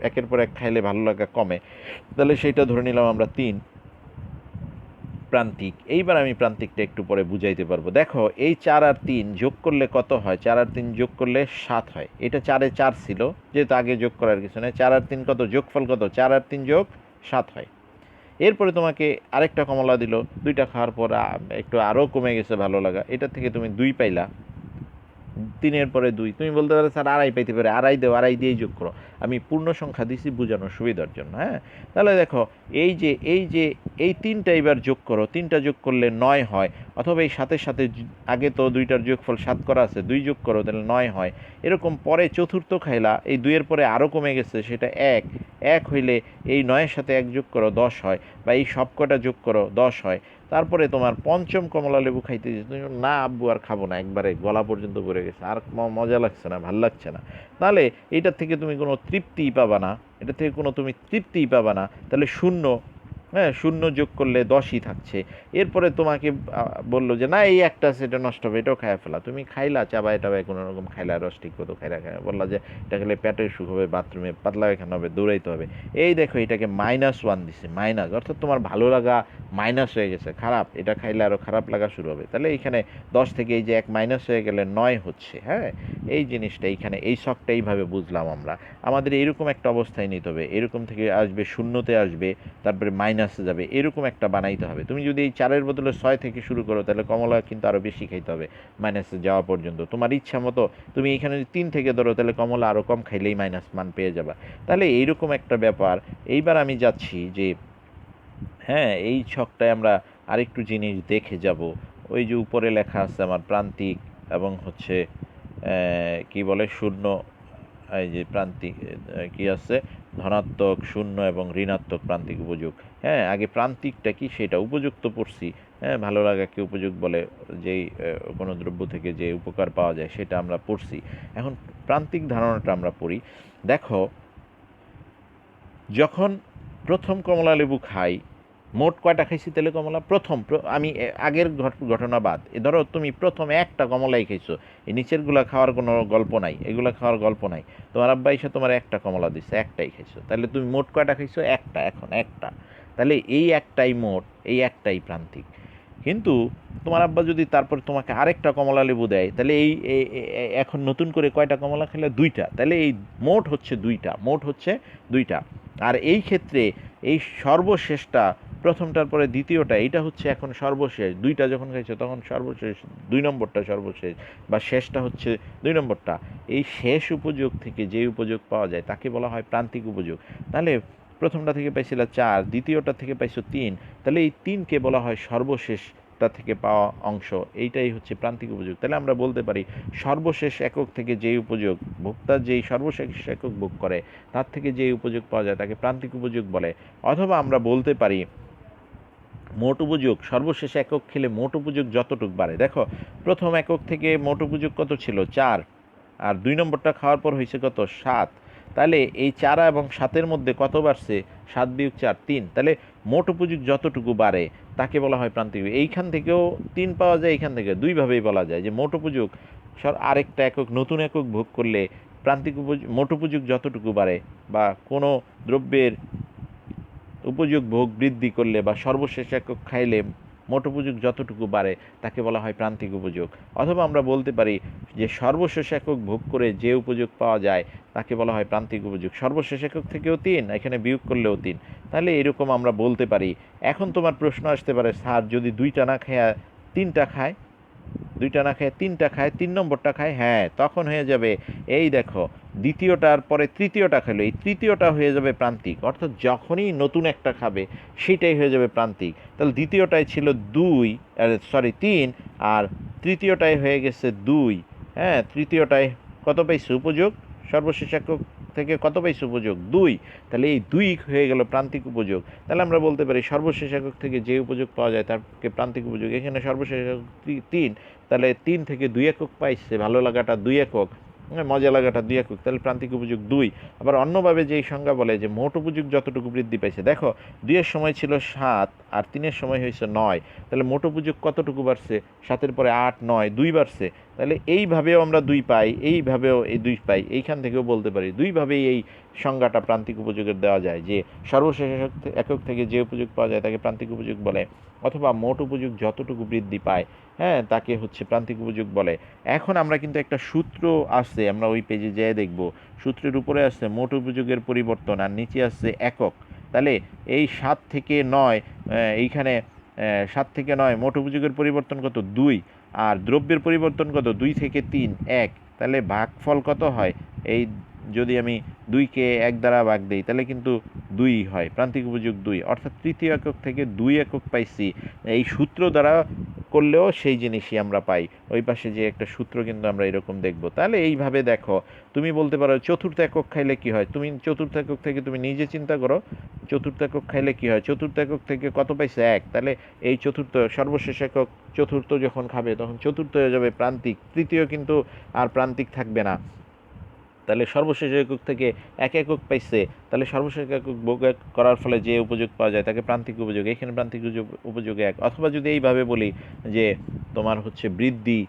একের পর এক খাইলে ভালো লাগা কমে, তাহলে সেইটা ধরে নিলাম আমরা 3 প্রান্তিক। এইবার আমি প্রান্তিকটা একটু পরে বুঝাইতে পারবো। দেখো, এই 4 আর 3 যোগ করলে কত হয়? 4 আর 3 যোগ করলে 7 হয়। এটা 4-এ 4 ছিল, যেহেতু আগে যোগ করার কিছু নেই। 4 আর 3 কত? যোগফল কত? 4 আর 3 যোগ 7 হয়। এরপরে তোমাকে আরেকটা কমলা দিল, দুইটা খাওয়ার পর একটু আরও কমে গেছে ভালো লাগা, এটা থেকে তুমি 2 পাইলা। 3-এর পরে 2, তুমি বলতে পারো স্যার আড়াই পাইতে পারে, আড়াই দেও, আড়াই দিয়েই যোগ করো। আমি পূর্ণ সংখ্যা দিছি বোঝানোর সুবিধার জন্য। হ্যাঁ, তাহলে দেখো এই 3টা এবার যোগ করো, 3টা যোগ করলে 9 হয়। অথবা এই সাথে সাথে আগে তো 2টার যোগফল 7 করা আছে, 2 যোগ করো তাহলে 9 হয়। এরকম পরে চতুর্থ খাইলা, এই 2-এর পরে আরও কমে গেছে, সেটা 1 হইলে এই 9-এর সাথে 1 যোগ করো 10 হয়, বা এই সবকটা যোগ করো 10 হয়। তারপরে তোমার পঞ্চম কমলা লেবু খাইতে যে তুমি না আব্বু আর খাবো না, একবারে গলা পর্যন্ত ভরে গেছে, আর মজা লাগছে না, ভাল লাগছে না। তাহলে এইটার থেকে তুমি কোনো তৃপ্তিই পাবা না, এটা থেকে কোনো তুমি তৃপ্তিই পাবা না। তাহলে 0, হ্যাঁ, 0 যোগ করলে 10ই থাকছে। এরপরে তোমাকে বললো যে না এই একটা সেটা নষ্ট হবে, এটাও খাইয়া ফেলা। তুমি খাইলা, চাবাই টাবাই কোনো রকম খাইলা, রস ঠিক মতো খাইলা, বললা যে এটা খেলে পেটের সুখ হবে, বাথরুমে পাতলা পায়খানা হবে, দৌড়াইতে হবে। এই দেখো এটাকে -1 দিছে, মাইনাস, অর্থাৎ তোমার ভালো লাগা মাইনাস হয়ে গেছে, খারাপ, এটা খাইলে আরও খারাপ লাগা শুরু হবে। তাহলে এইখানে 10 থেকে এই যে 1 মাইনাস হয়ে গেলে 9 হচ্ছে। হ্যাঁ, এই জিনিসটা এইখানে এই শখটা এইভাবে বুঝলাম আমরা। আমাদের এরকম একটা অবস্থায় নিতে হবে, এরকম থেকে আসবে, শূন্যতে আসবে, তারপরে মাইনাসে যাবে, এরকম একটা বানাইতে হবে। তুমি যদি এই 4-এর বদলে 6 থেকে শুরু করো তাহলে কমলা কিন্তু আরও বেশি খাইতে হবে মাইনাসে যাওয়া পর্যন্ত। তোমার ইচ্ছা মতো তুমি এখানে যদি 3 থেকে ধরো তাহলে কমলা আরও কম খাইলেই মাইনাস মান পেয়ে যাবা। তাহলে এইরকম একটা ব্যাপার। এইবার আমি যাচ্ছি যে হ্যাঁ, এই ছকটায় আমরা আরেকটু জিনিস দেখে যাব। ওই যে উপরে লেখা আছে আমার প্রান্তিক এবং হচ্ছে কি বলে শূন্য, এই যে প্রান্তিক কি আছে ধনাত্মক, শূন্য এবং ঋণাত্মক প্রান্তিক উপযোগ। হ্যাঁ, আগে প্রান্তিকটা কি সেটা উপযুক্ত পড়ছি। হ্যাঁ, ভালো লাগাকে উপযোগ বলে, যেই কোনো দ্রব্য থেকে যে উপকার পাওয়া যায় সেটা আমরা পড়ছি। এখন প্রান্তিক ধারণাটা আমরা পড়ি। দেখো, যখন প্রথম কমলা লেবু খাই, মোট কয়টা খাইছি তাহলে কমলা? আমি আগের ঘটনা বাদ, ধরো তুমি প্রথম একটা কমলাই খাইছো, এই নিচেরগুলা খাওয়ার কোনো গল্প নাই, এগুলা খাওয়ার গল্প নাই। তোমার আব্বা এসে তোমার একটা কমলা দিচ্ছে, একটাই খাইছো, তাহলে তুমি মোট কয়টা খাইছো? একটা। এখন একটা, তাহলে এই একটাই মোট, এই একটাই প্রান্তিক। কিন্তু তোমার আব্বা যদি তারপর তোমাকে আরেকটা কমলা লেবু দেয়, তাহলে এখন নতুন করে কয়টা কমলা খেলে? দুইটা। তাহলে এই মোট হচ্ছে দুইটা। আর এই ক্ষেত্রে এই সর্বশেষটা, প্রথমটার পরে দ্বিতীয়টা, এইটা হচ্ছে এখন সর্বশেষ। দুইটা যখন খাইছো তখন সর্বশেষ, 2 নম্বরটা সর্বশেষ, বা শেষটা হচ্ছে 2 নম্বরটা। এই শেষ উপযোগ থেকে যে উপযোগ পাওয়া যায় তাকে বলা হয় প্রান্তিক উপযোগ। তাহলে প্রথমটা থেকে পাইছিল 4, দ্বিতীয়টা থেকে পাইছো 3, তাহলে এই 3কে বলা হয় সর্বশেষটা থেকে পাওয়া অংশ, এইটাই হচ্ছে প্রান্তিক উপযোগ। তাহলে আমরা বলতে পারি সর্বশেষ একক থেকে যেই উপযোগ, ভোক্তা যেই সর্বশেষ একক ভোগ করে তার থেকে যে উপযোগ পাওয়া যায় তাকে প্রান্তিক উপযোগ বলে। অথবা আমরা বলতে পারি মোট উপযোগ, সর্বশেষ একক খেলে মোট উপযোগ যতটুক বাড়ে। দেখো, প্রথম একক থেকে মোট উপযোগ কত ছিল? 4, আর 2 নম্বরটা খাওয়ার পর হয়েছে কত? 7। তাহলে এই 4 এবং 7-এর মধ্যে কত বাড়ছে? 7 বিয়োগ 4, 3। তাহলে মোট উপযোগ যতটুকু বাড়ে তাকে বলা হয় প্রান্তিক। এইখান থেকেও 3 পাওয়া যায়, এইখান থেকে দুইভাবেই বলা যায় যে মোট উপযোগ আরেকটা একক, নতুন একক ভোগ করলে প্রান্তিক উপযোগ, মোট উপযোগ যতটুকু বাড়ে, বা কোনো দ্রব্যের উপযোগ ভোগ বৃদ্ধি করলে বা সর্বশেষ একক খাইলে মোট উপযোগ যতটুকু বাড়ে তাকে বলা হয় প্রান্তিক উপযোগ। অথবা আমরা বলতে পারি যে সর্বশেষ একক ভোগ করে যে উপযোগ পাওয়া যায় তাকে বলা হয় প্রান্তিক উপযোগ। সর্বশেষ একক থেকেও 3, এখানে বিয়োগ করলেও 3, তাহলে এরকম আমরা বলতে পারি। এখন তোমার প্রশ্ন আসতে পারে, স্যার যদি 2টা না খায় 3টা খায়, 2টা না খায় 3টা খায়, 3 নম্বরটা খায়, হ্যাঁ, তখন হয়ে যাবে, এই দেখো, দ্বিতীয়টার পরে তৃতীয়টা খেলো, এই তৃতীয়টা হয়ে যাবে প্রান্তিক। অর্থাৎ যখনই নতুন একটা খাবে সেটাই হয়ে যাবে প্রান্তিক। তাহলে দ্বিতীয়টায় ছিল 3, আর তৃতীয়টায় হয়ে গেছে 2। হ্যাঁ, তৃতীয়টায় কত পাইছে উপযোগ? সর্বশেষ একক থেকে কত পাইছে উপযোগ? 2। তাহলে এই 2 হয়ে গেল প্রান্তিক উপযোগ। তাহলে আমরা বলতে পারি সর্বশেষ একক থেকে যে উপযোগ পাওয়া যায় তাকে প্রান্তিক উপযোগ। এখানে সর্বশেষ একক 3, তাহলে 3 থেকে 2 একক পাইছে, ভালো লাগাটা 2 একক, মজা লাগাটা 2 একক, তাহলে প্রান্তিক উপযোগ 2। আবার অন্যভাবে যেই সংজ্ঞা বলে যে মোট উপযোগ যতটুকু বৃদ্ধি পাইছে, দেখো 2-এর সময় ছিল 7 আর 3-এর সময় হয়েছে 9, তাহলে মোট উপযোগ কতটুকু বাড়ছে? 7-এর পরে 8, 9, 2 বাড়ছে। তাহলে এইভাবেও আমরা 2 পাই, এইভাবেও এই 2 পাই, এইখান থেকেও বলতে পারি। দুইভাবেই এই সংজ্ঞাটা প্রান্তিক উপযোগের দেওয়া যায় যে সর্বশেষ একক থেকে যে উপযোগ পাওয়া যায় তাকে প্রান্তিক উপযোগ বলে, অথবা মোট উপযোগ যতটুকু বৃদ্ধি পায়, হ্যাঁ, তাকে হচ্ছে প্রান্তিক উপযোগ বলে। এখন আমরা কিন্তু একটা সূত্র আছে, আমরা ওই পেজে যেয়ে দেখব, সূত্রের উপরে আছে মোট উপযোগের পরিবর্তন আর নিচে আছে একক। তাহলে এই 7 থেকে 9, এইখানে 7 থেকে 9 মোট উপযোগের পরিবর্তন কত? 2। আর দ্রব্যের পরিবর্তন কত? 2 থেকে 3, 1। তাহলে ভাগফল কত হয়? এই যদি আমি 2কে 1 দ্বারা ভাগ দিই তাহলে কিন্তু 2 হয়, প্রান্তিক উপযোগ 2। অর্থাৎ তৃতীয় একক থেকে 2 একক পাইছি। এই সূত্র দ্বারা করলেও সেই জিনিসই আমরা পাই। ওই পাশে যে একটা সূত্র কিন্তু আমরা এরকম দেখব। তাহলে এইভাবে দেখো, তুমি বলতে পারো চতুর্থ একক খাইলে কি হয়? তুমি চতুর্থ একক থেকে তুমি নিজে চিন্তা করো, চতুর্থ একক খাইলে কি হয়? চতুর্থ একক থেকে কত পাইছে? 1। তাহলে এই চতুর্থ, সর্বশেষ একক চতুর্থ যখন খাবে তখন চতুর্থ হয়ে যাবে প্রান্তিক, তৃতীয় কিন্তু আর প্রান্তিক থাকবে না। তাহলে সর্বশেষ একক থেকে 1 একক পাইছে, তাহলে সর্বশেষ একক ভোগ করার ফলে যে উপযোগ পাওয়া যায় তাকে প্রান্তিক উপযোগ। এখানে প্রান্তিক উপযোগ 1। অথবা যদি এইভাবে বলি যে তোমার হচ্ছে বৃদ্ধি,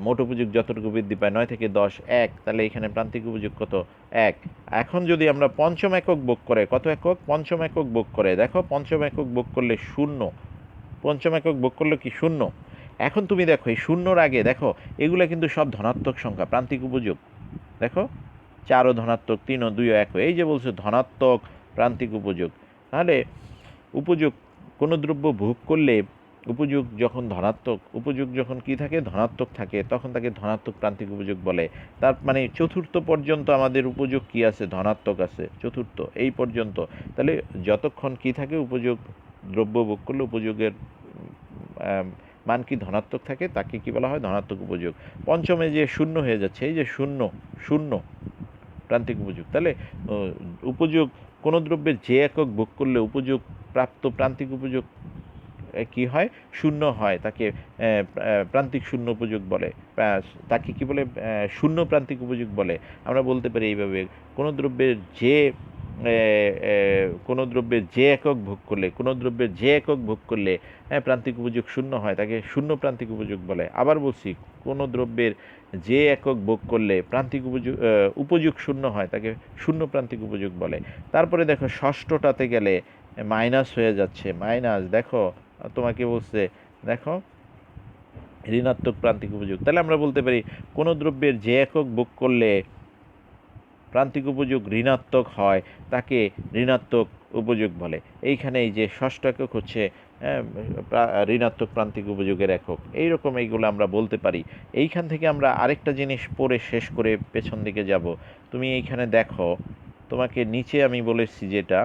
মোট উপযোগ যতটুকু বৃদ্ধি পায় 9 থেকে 10, 1, তাহলে এখানে প্রান্তিক উপযোগ কত? 1। এখন যদি আমরা পঞ্চম একক ভোগ করে, কত একক? পঞ্চম একক ভোগ করে, দেখো পঞ্চম একক ভোগ করলে 0, পঞ্চম একক ভোগ করলে কি? 0। এখন তুমি দেখো এই 0-র আগে দেখো এগুলো কিন্তু সব ধনাত্মক সংখ্যা, প্রান্তিক উপযোগ। দেখো 4ও ধনাত্মক, 3ও, 2ও, 1ও, এই যে বলছে ধনাত্মক প্রান্তিক উপযোগ। তাহলে উপযোগ কোনো দ্রব্য ভোগ করলে উপযোগ যখন ধনাত্মক, উপযোগ যখন কি থাকে ধনাত্মক থাকে, তখন তাকে ধনাত্মক প্রান্তিক উপযোগ বলে। তার মানে চতুর্থ পর্যন্ত আমাদের উপযোগ কি আছে ধনাত্মক আছে, চতুর্থ এই পর্যন্ত। তাহলে যতক্ষণ কি থাকে উপযোগ দ্রব্য ভোগ করলে উপযোগের মান কি ধনাত্মক থাকে তাকে কি বলা হয় ধনাত্মক উপযোগ। পঞ্চমে যে শূন্য হয়ে যাচ্ছে, এই যে শূন্য শূন্য প্রান্তিক উপযোগ। তাহলে উপযোগ কোনো দ্রব্যের যে একক ভোগ করলে উপযোগ প্রাপ্ত প্রান্তিক উপযোগ কি হয় শূন্য হয়, তাকে প্রান্তিক শূন্য উপযোগ বলে, তাকে কি বলে শূন্য প্রান্তিক উপযোগ বলে। আমরা বলতে পারি এইভাবে, কোনো দ্রব্যের যে কোনো দ্রব্যের যে একক ভোগ করলে, কোনো দ্রব্যের যে একক ভোগ করলে প্রান্তিক উপযোগ শূন্য হয় তাকে শূন্য প্রান্তিক উপযোগ বলে। আবার বলছি, কোনো দ্রব্যের যে একক ভোগ করলে প্রান্তিক উপযোগ শূন্য হয় তাকে শূন্য প্রান্তিক উপযোগ বলে। তারপরে দেখো ষষ্ঠটাতে গেলে মাইনাস হয়ে যাচ্ছে, মাইনাস দেখো তোমাকে বলছে দেখো ঋণাত্মক প্রান্তিক উপযোগ। তাহলে আমরা বলতে পারি কোনো দ্রব্যের যে একক ভোগ করলে প্রান্তিক উপযোগ ঋণাত্মক হয় তাকে ঋণাত্মক উপযোগ বলে। এইখানে এই যে ষষ্ঠ একক হচ্ছে ঋণাত্মক প্রান্তিক উপযোগের একক। এইরকম এইগুলো আমরা বলতে পারি। এইখান থেকে আমরা আরেকটা জিনিস পড়ে শেষ করে পেছন দিকে যাব। তুমি এইখানে দেখো, তোমাকে নিচে আমি বলেছি যেটা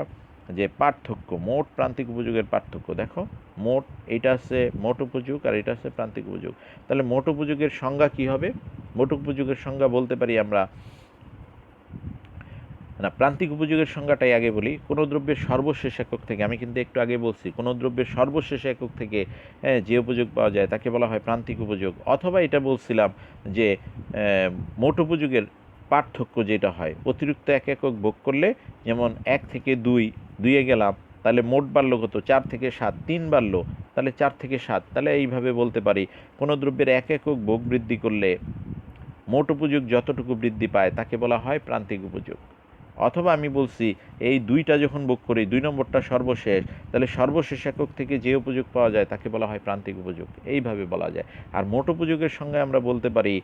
যে পার্থক্য, মোট প্রান্তিক উপযোগের পার্থক্য দেখো, মোট এটা আছে মোট উপযোগ আর এটা আছে প্রান্তিক উপযোগ। তাহলে মোট উপযোগের সংজ্ঞা কি হবে? মোট উপযোগের সংজ্ঞা বলতে পারি আমরা, না প্রান্তিক উপযোগের সংজ্ঞাটাই আগে বলি। কোনো দ্রব্যের সর্বশেষ একক থেকে, আমি কিন্তু একটু আগে বলছি, কোনো দ্রব্যের সর্বশেষ একক থেকে যে উপযোগ পাওয়া যায় তাকে বলা হয় প্রান্তিক উপযোগ। অথবা এটা বলছিলাম যে মোট উপযোগের পার্থক্য যেটা হয় অতিরিক্ত এক একক ভোগ করলে, যেমন 1 থেকে 2 গেলাম, তাহলে মোট বাড়লো কত 4 থেকে 7, 3 বাড়লো তাহলে 4 থেকে 7। তাহলে এইভাবে বলতে পারি কোনো দ্রব্যের এক একক ভোগ বৃদ্ধি করলে মোট উপযোগ যতটুকু বৃদ্ধি পায় তাকে বলা হয় প্রান্তিক উপযোগ। অথবা আমি বলছি এই দুইটা যখন ভোগ করি, 2 নম্বরটা সর্বশেষ, তাহলে সর্বশেষ একক থেকে যে উপযোগ পাওয়া যায় তাকে বলা হয় প্রান্তিক উপযোগ, এইভাবে বলা যায়। আর মোট উপযোগের সঙ্গে আমরা বলতে পারি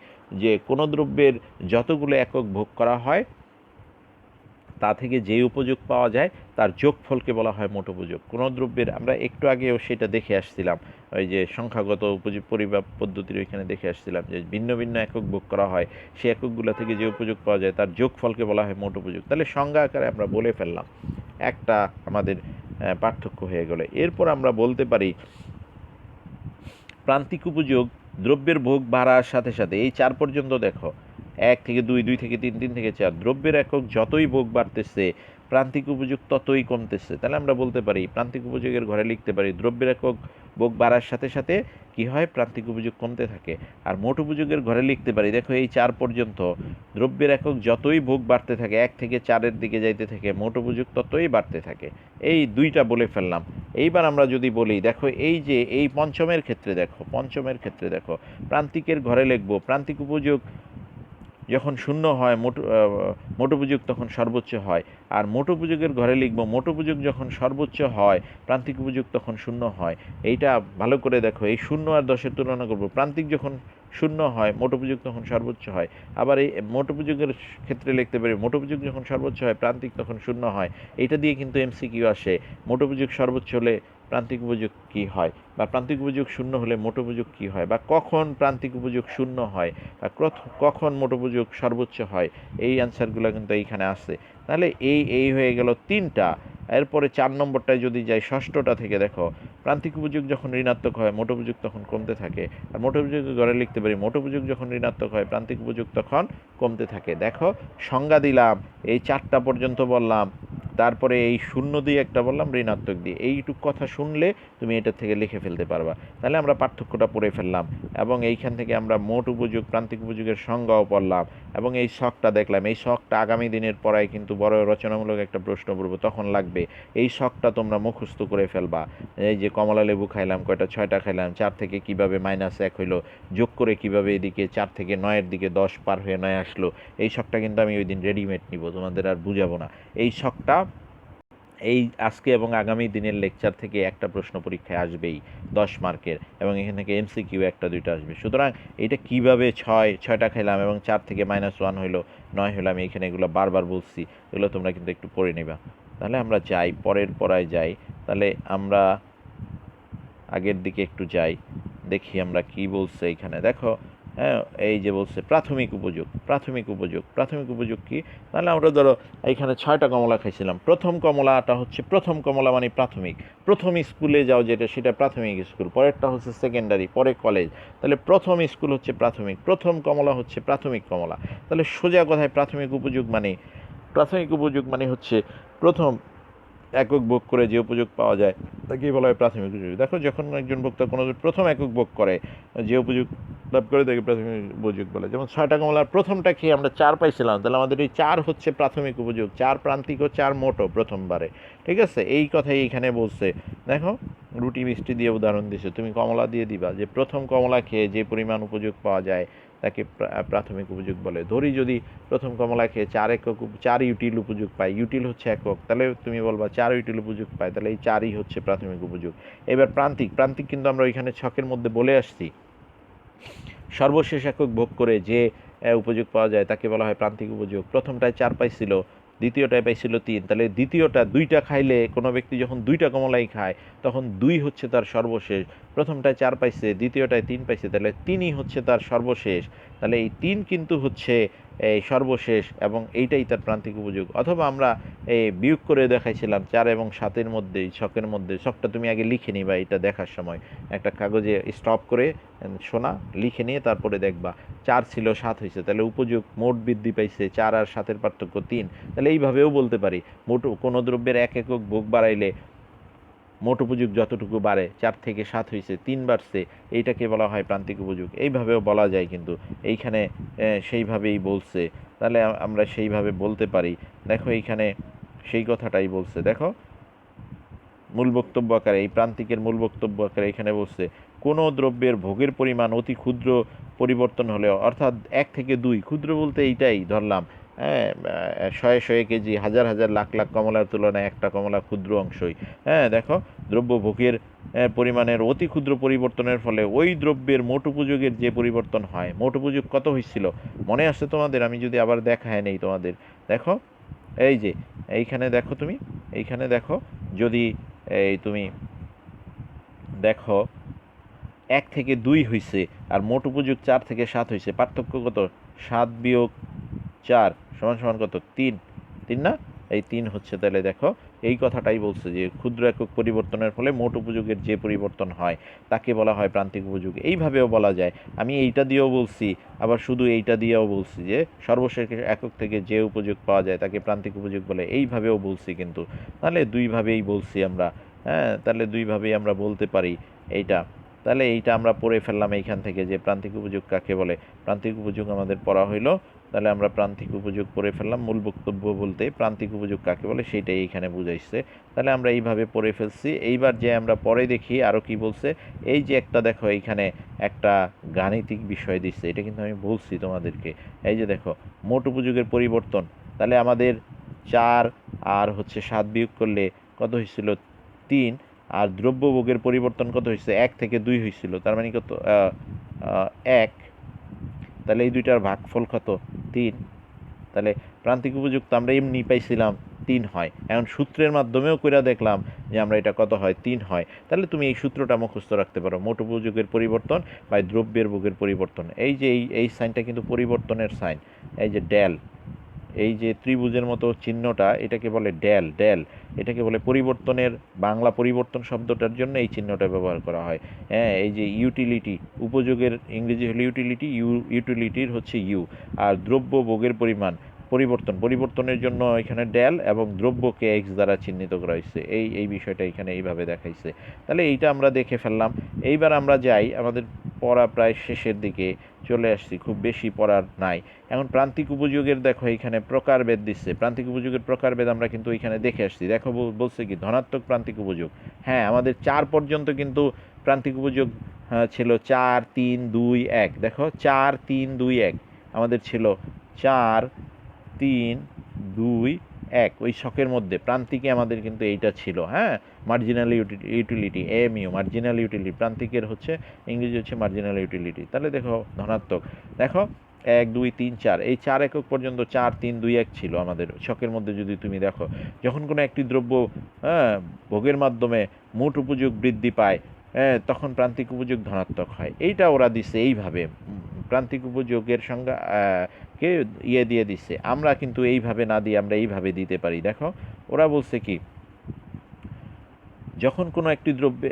যে কোনো দ্রব্যের যতগুলো একক ভোগ করা হয় তা থেকে যে উপযোগ পাওয়া যায় তার যোগফলকে বলা হয় মোট উপযোগ। কোনো দ্রব্যের আমরা একটু আগেও সেটা দেখে আসছিলাম, ওই যে সংখ্যাগত পরিমাপ পদ্ধতির ওইখানে দেখে আসছিলাম যে ভিন্ন ভিন্ন একক ভোগ করা হয়, সেই এককগুলো থেকে যে উপযোগ পাওয়া যায় তার যোগফলকে বলা হয় মোট উপযোগ। তাহলে সংজ্ঞা আকারে আমরা বলে ফেললাম, একটা আমাদের পার্থক্য হয়ে গেল। এরপর আমরা বলতে পারি প্রান্তিক উপযোগ দ্রব্যের ভোগ বাড়ার সাথে সাথে, এই 4 পর্যন্ত দেখো, 1 থেকে 2, 2 থেকে 3, 3 থেকে 4, দ্রব্যের একক যতই ভোগ বাড়তেছে প্রান্তিক উপযোগ ততই কমতেছে। তাহলে আমরা বলতে পারি প্রান্তিক উপযোগের ঘরে লিখতে পারি দ্রব্যের একক ভোগ বাড়ার সাথে সাথে কি হয় প্রান্তিক উপযোগ কমতে থাকে। আর মোট উপযোগের ঘরে লিখতে পারি দেখো এই 4 পর্যন্ত দ্রব্যের একক যতই ভোগ বাড়তে থাকে 1 থেকে 4-এর দিকে যাইতে থাকে মোট উপযোগ ততই বাড়তে থাকে। এই দুইটা বলে ফেললাম। এইবার আমরা যদি বলি দেখো এই যে এই পঞ্চমের ক্ষেত্রে দেখো, পঞ্চমের ক্ষেত্রে দেখো প্রান্তিকের ঘরে লিখব প্রান্তিক উপযোগ যখন শূন্য হয় মোট উপযোগ তখন সর্বোচ্চ হয়। আর মোট উপযোগের ঘরে লিখব মোট উপযোগ যখন সর্বোচ্চ হয় প্রান্তিক উপযোগ তখন শূন্য হয়। এইটা ভালো করে দেখো, এই 0 আর 10-এর তুলনা করব, প্রান্তিক যখন শূন্য হয় মোট উপযোগ তখন সর্বোচ্চ হয়। আবার এই মোট উপযোগের ক্ষেত্রে লিখতে পারি মোট উপযোগ যখন সর্বোচ্চ হয় প্রান্তিক তখন শূন্য হয়। এইটা দিয়ে কিন্তু এমসিকিউ আসে, মোট উপযোগ সর্বোচ্চ হলে প্রান্তিক উপযোগ কী হয়, বা প্রান্তিক উপযোগ শূন্য হলে মোট উপযোগ কী হয়, বা কখন প্রান্তিক উপযোগ শূন্য হয়, বা কখন মোট উপযোগ সর্বোচ্চ হয়, এই অ্যান্সারগুলো কিন্তু এইখানে আছে। তাহলে এই হয়ে গেল 3টা। এরপরে 4 নম্বরটায় যদি যাই, ষষ্ঠটা থেকে দেখো প্রান্তিক উপযোগ যখন ঋণাত্মক হয় মোট উপযোগ তখন কমতে থাকে। আর মোট উপযোগের ঘরে লিখতে পারি মোট উপযোগ যখন ঋণাত্মক হয় প্রান্তিক উপযোগ তখন কমতে থাকে। দেখো সংজ্ঞা দিলাম, এই 4টা পর্যন্ত বললাম, তারপরে এই 0 দিয়ে একটা বললাম ঋণাত্মক দিয়ে, এইটুক কথা শুনলে তুমি এটা থেকে লিখে ফেলতে পারবা। তাহলে আমরা পার্থক্যটা পড়ে ফেললাম এবং এইখান থেকে আমরা মোট উপযোগ প্রান্তিক উপযোগের সংজ্ঞাও পড়লাম এবং এই শখটা দেখলাম। এই শখটা আগামী দিনের পড়ায় কিন্তু বড় রচনামূলক একটা প্রশ্ন পড়ব, তখন লাগবে। এই শখটা তোমরা মুখস্থ করে ফেলবা। এই যে কমলা লেবু খাইলাম কয়টা, 6টা খাইলাম, 4 থেকে কিভাবে -1 হইলো, যোগ করে কিভাবে এদিকে 4 থেকে 9-এর দিকে 10 পার হয়ে 9 আসলো। এই শখটা কিন্তু আমি ওই দিন রেডিমেড নিব, তোমাদের আর বুঝাবো না। এই শখটা এই আজকে এবং আগামী দিনের লেকচার থেকে একটা প্রশ্ন পরীক্ষায় আসবেই 10 মার্কের, এবং এখান থেকে এমসিকিউ 1-2টা আসবে। সুতরাং এটা কিভাবে 6টা খাইলাম এবং 4 থেকে -1 হইলো 9 হইলো, আমি এখানে এগুলো বারবার বলছি, এগুলো তোমরা কিন্তু একটু পড়ে নেবা। তাহলে আমরা যাই, পরের পড়ায় যাই। তাহলে আমরা আগের দিকে একটু যাই, দেখি আমরা কি বলছে এইখানে। দেখো, হ্যাঁ, এই যে বলছে প্রাথমিক উপযোগ। প্রাথমিক উপযোগ কি? তাহলে আমরা ধরো এইখানে 6টা কমলা খাইছিলাম। প্রথম কমলাটা হচ্ছে, প্রথম কমলা মানে প্রাথমিক। প্রথম স্কুলে যাও যেটা, সেটা প্রাথমিক স্কুল। পরেরটা হচ্ছে সেকেন্ডারি, পরে কলেজ। তাহলে প্রথম স্কুল হচ্ছে প্রাথমিক, প্রথম কমলা হচ্ছে প্রাথমিক কমলা। তাহলে সোজা কথায় প্রাথমিক উপযোগ মানে হচ্ছে প্রথম একক ভোগ করে যে উপযোগ পাওয়া যায় তাকেই বলা হয় প্রাথমিক উপযোগ। দেখো, যখন একজন ভোক্তা কোনো প্রথম একক ভোগ করে যে উপযোগ লাভ করে তাকে প্রাথমিক উপযোগ বলে। যেমন 6টা কমলার প্রথমটা খেয়ে আমরা 4 পাইছিলাম, তাহলে আমাদের এই 4 হচ্ছে প্রাথমিক উপযোগ। 4 প্রান্তিক ও 4 মোটো প্রথমবারে। ঠিক আছে, এই কথাই এইখানে বলছে। দেখো, রুটি মিষ্টি দিয়ে উদাহরণ দিছে, তুমি কমলা দিয়ে দিবা যে প্রথম কমলা খেয়ে যে পরিমাণ উপযোগ পাওয়া যায় তাকে প্রাথমিক উপযোগ বলে। ধরি যদি প্রথম কমলা খেয়ে 4 ইউটিল উপযোগ পায়, ইউটিল হচ্ছে একক, তাহলে তুমি বলবা 4 ইউটিল উপযোগ পায়, তাহলে এই 4ই হচ্ছে প্রাথমিক উপযোগ। এবার প্রান্তিক কিন্তু আমরা ওইখানে ছকের মধ্যে বলে আসছি, সর্বশেষ একক ভোগ করে যে উপযোগ পাওয়া যায় তাকে বলা হয় প্রান্তিক উপযোগ। প্রথমটায় 4 পাইছিল, দ্বিতীয়টায় পাইছিল 3, তাহলে দ্বিতীয়টা 2টা খাইলে, কোনো ব্যক্তি যখন 2টা কমলাই খায় তখন 2 হচ্ছে তার সর্বশেষ। প্রথমটায় 4 পাইছে, দ্বিতীয়টায় 3 পাইছে, তাহলে 3ই হচ্ছে তার সর্বশেষ। তাহলে এই 3 কিন্তু হচ্ছে এই সর্বশেষ, এবং এইটাই তার প্রান্তিক উপযোগ। অথবা আমরা এই বিয়োগ করে দেখাইছিলাম 4 এবং 7-এর মধ্যে, ছকের মধ্যে। ছকটা তুমি আগে লিখে নিবা, এটা দেখার সময় একটা কাগজে স্টপ করে শোনা, লিখে নিয়ে তারপরে দেখবা 4 ছিল 7 হয়েছে, তাহলে উপযোগ মোট বৃদ্ধি পাইছে। 4 আর 7-এর পার্থক্য 3। তাহলে এইভাবেও বলতে পারি, মোট কোনো দ্রব্যের এক একক ভোগ বাড়াইলে মোট উপযোগ যতটুকু বাড়ে, 4 থেকে 7 হয়েছে, 3 বাড়ছে, এইটাকে বলা হয় প্রান্তিক উপযোগ। এইভাবেও বলা যায়, কিন্তু এইখানে সেইভাবেই বলছে। তাহলে আমরা সেইভাবে বলতে পারি। দেখো, এইখানে সেই কথাটাই বলছে। দেখো, মূল বক্তব্য আকারে, এই প্রান্তিকের মূল বক্তব্য আকারে এখানে বলছে, কোনো দ্রব্যের ভোগের পরিমাণ অতি ক্ষুদ্র পরিবর্তন হলেও, অর্থাৎ 1 থেকে 2, ক্ষুদ্র বলতে এইটাই ধরলাম, হ্যাঁ, 100 কেজি, হাজার হাজার লাখ লাখ কমলার তুলনায় একটা কমলা ক্ষুদ্র অংশই। হ্যাঁ, দেখো, দ্রব্য ভোগের পরিমাণের অতি ক্ষুদ্র পরিবর্তনের ফলে ওই দ্রব্যের মোট উপযোগের যে পরিবর্তন হয়, মোট উপযোগ কত হয়েছিল মনে আসছে তোমাদের? আমি যদি আবার দেখায় নেই তোমাদের, দেখো, এই যে এইখানে দেখো, তুমি এইখানে দেখো, যদি এই তুমি দেখো 1 থেকে 2 হয়েছে আর মোট উপযোগ 4 থেকে 7 হয়েছে, পার্থক্য কত? 7 বিয়োগ 4 সমান সমান কত? 3। 3 না? এই 3 হচ্ছে। তাহলে দেখো, এই কথাটাই বলছে যে ক্ষুদ্র একক পরিবর্তনের ফলে মোট উপযোগের যে পরিবর্তন হয় তাকে বলা হয় প্রান্তিক উপযোগ। এইভাবেও বলা যায়। আমি এইটা দিয়েও বলছি, আবার শুধু এইটা দিয়েও বলছি যে সর্বশেষ একক থেকে যে উপযোগ পাওয়া যায় তাকে প্রান্তিক উপযোগ বলে, এইভাবেও বলছি। কিন্তু তাহলে দুইভাবেই বলছি আমরা। হ্যাঁ, তাহলে দুইভাবেই আমরা বলতে পারি এইটা। তাহলে এইটা আমরা পড়ে ফেললাম এইখান থেকে যে প্রান্তিক উপযোগ কাকে বলে। প্রান্তিক উপযোগ আমাদের পড়া হইলো। তাহলে আমরা প্রান্তিক উপযোগ পড়ে ফেললাম। মূল বক্তব্য বলতে প্রান্তিক উপযোগ কাকে বলে সেটাই এইখানে বুঝাইছে। তাহলে আমরা এইভাবে পড়ে ফেলছি। এইবার যে আমরা পরে দেখি আরও কি বলছে। এই যে একটা দেখো, এইখানে একটা গাণিতিক বিষয় দিচ্ছে, এটা কিন্তু আমি বলছি তোমাদেরকে। এই যে দেখো, মোট উপযোগের পরিবর্তন। তাহলে আমাদের 4 আর হচ্ছে 7 বিয়োগ করলে কত হয়েছিল? 3। আর দ্রব্যভোগের পরিবর্তন কত হয়েছে? 1 থেকে 2 হয়েছিল, তার মানে কত? 1। তাহলে এই দুইটার ভাগফল কত? 3। তাহলে প্রান্তিক উপযোগ তো আমরা এমনি পাইছিলাম 3 হয়, এখন সূত্রের মাধ্যমেও কইরা দেখলাম যে আমরা এটা কত হয়? 3 হয়। তাহলে তুমি এই সূত্রটা মুখস্থ রাখতে পারো, মোট উপযোগের পরিবর্তন বা দ্রব্যের ভোগের পরিবর্তন। এই যে এই সাইনটা কিন্তু পরিবর্তনের সাইন, এই যে ড্যাল, এই যে ত্রিভুজের মতো চিহ্নটা, এটাকে বলে ড্যাল। এটাকে বলে পরিবর্তনের, বাংলা পরিবর্তন শব্দটার জন্য এই চিহ্নটা ব্যবহার করা হয়। হ্যাঁ, এই যে ইউটিলিটি, উপযোগের ইংরেজি হলো ইউটিলিটি, ইউটিলিটির হচ্ছে ইউ। আর দ্রব্য ভোগের পরিবর্তনের জন্য এখানে ড্যাল, এবং দ্রব্যকে এক্স দ্বারা চিহ্নিত করা হয়েছে। এই বিষয়টা এখানে এইভাবে দেখাইছে। তাহলে এইটা আমরা দেখে ফেললাম। এইবার আমরা যাই, আমাদের পড়া প্রায় শেষের দিকে চলে আসছি, খুব বেশি পড়ার নাই। এখন প্রান্তিক উপযোগের দেখো এইখানে প্রকারভেদ দিচ্ছে। প্রান্তিক উপযোগের প্রকারভেদ আমরা কিন্তু এইখানে দেখে আসছি। দেখো, বলছে কি ধনাত্মক প্রান্তিক উপযোগ। হ্যাঁ, আমাদের 4 পর্যন্ত কিন্তু প্রান্তিক উপযোগ ছিল 4 3 2 1। দেখো, 4 3 2 1 আমাদের ছিল 4 3 2 1। ওই ছকের মধ্যে প্রান্তিকে আমাদের কিন্তু এইটা ছিল। হ্যাঁ, marginal utility, MU, marginal utility. প্রান্তিকের হচ্ছে ইংরেজি হচ্ছে মার্জিনাল ইউটিলিটি। তাহলে দেখো ধনাত্মক। দেখো, 1 2 3 4 এই 4 একক পর্যন্ত 4 3 2 1 ছিল আমাদের ছকের মধ্যে। যদি তুমি দেখো যখন কোনো একটি দ্রব্য ভোগের মাধ্যমে মোট উপযোগ বৃদ্ধি পায় তখন প্রান্তিক উপযোগ ধনাত্মক হয়। এইটা ওরা দিছে এইভাবে, প্রান্তিক উপযোগের সংজ্ঞা কে দিয়ে দিচ্ছে। আমরা কিন্তু এইভাবে না দিয়ে আমরা এইভাবে দিতে পারি। দেখো ওরা বলছে কি, যখন কোনো একটি দ্রব্যে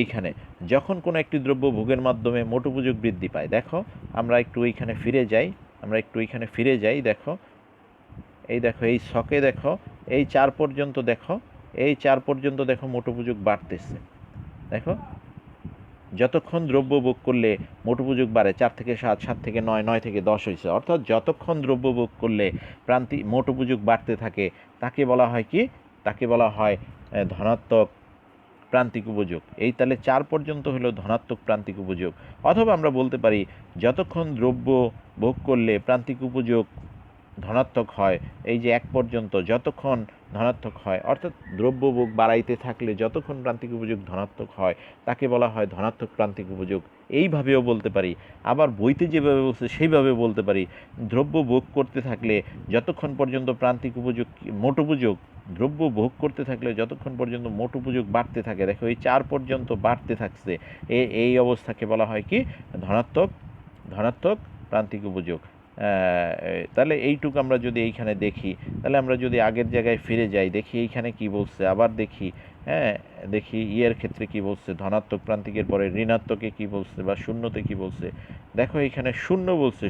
এইখানে যখন কোনো একটি দ্রব্য ভোগের মাধ্যমে মোট উপযোগ বৃদ্ধি পায়, দেখো আমরা একটু এইখানে ফিরে যাই। দেখো এই ছকে দেখো এই 4 পর্যন্ত দেখো মোট উপযোগ বাড়তেছে। দেখো যতক্ষণ দ্রব্য ভোগ করলে মোট উপযোগ বাড়ে, 4 থেকে 7, 7 থেকে 9, 9 থেকে 10 হয়েছে। অর্থাৎ যতক্ষণ দ্রব্য ভোগ করলে মোট উপযোগ বাড়তে থাকে তাকে বলা হয় কি, তাকে বলা হয় ধনাত্মক প্রান্তিক উপযোগ। এই তাহলে 4 পর্যন্ত হলো ধনাত্মক প্রান্তিক উপযোগ। অথবা আমরা বলতে পারি যতক্ষণ দ্রব্য ভোগ করলে প্রান্তিক উপযোগ ধনাত্মক হয়, এই যে 1 পর্যন্ত যতক্ষণ ধনাত্মক হয়, অর্থাৎ দ্রব্য ভোগ বাড়াইতে থাকলে যতক্ষণ প্রান্তিক উপযোগ ধনাত্মক হয় তাকে বলা হয় ধনাত্মক প্রান্তিক উপযোগ। এইভাবেও বলতে পারি। আবার বইতে যেভাবে বলছে সেইভাবে বলতে পারি, দ্রব্য ভোগ করতে থাকলে যতক্ষণ পর্যন্ত প্রান্তিক উপযোগ মোট উপযোগ দ্রব্য ভোগ করতে থাকলে যতক্ষণ পর্যন্ত মোট উপযোগ বাড়তে থাকে, দেখো এই 4 পর্যন্ত বাড়তে থাকছে, এই অবস্থাকে বলা হয় কি ধনাত্মক প্রান্তিক উপযোগ। তাহলে এইটুকু আমরা যদি এইখানে দেখি, তাহলে আমরা যদি আগের জায়গায় ফিরে যাই, দেখি এইখানে কি বলছে, আবার দেখি দেখি ইয়ের ক্ষেত্রে কি বলছে, ধনাত্মক প্রান্তিকের পরে ঋণাত্মকে কি বলছে বা শূন্যতে কি বলছে। দেখো এইখানে শূন্য বলছে,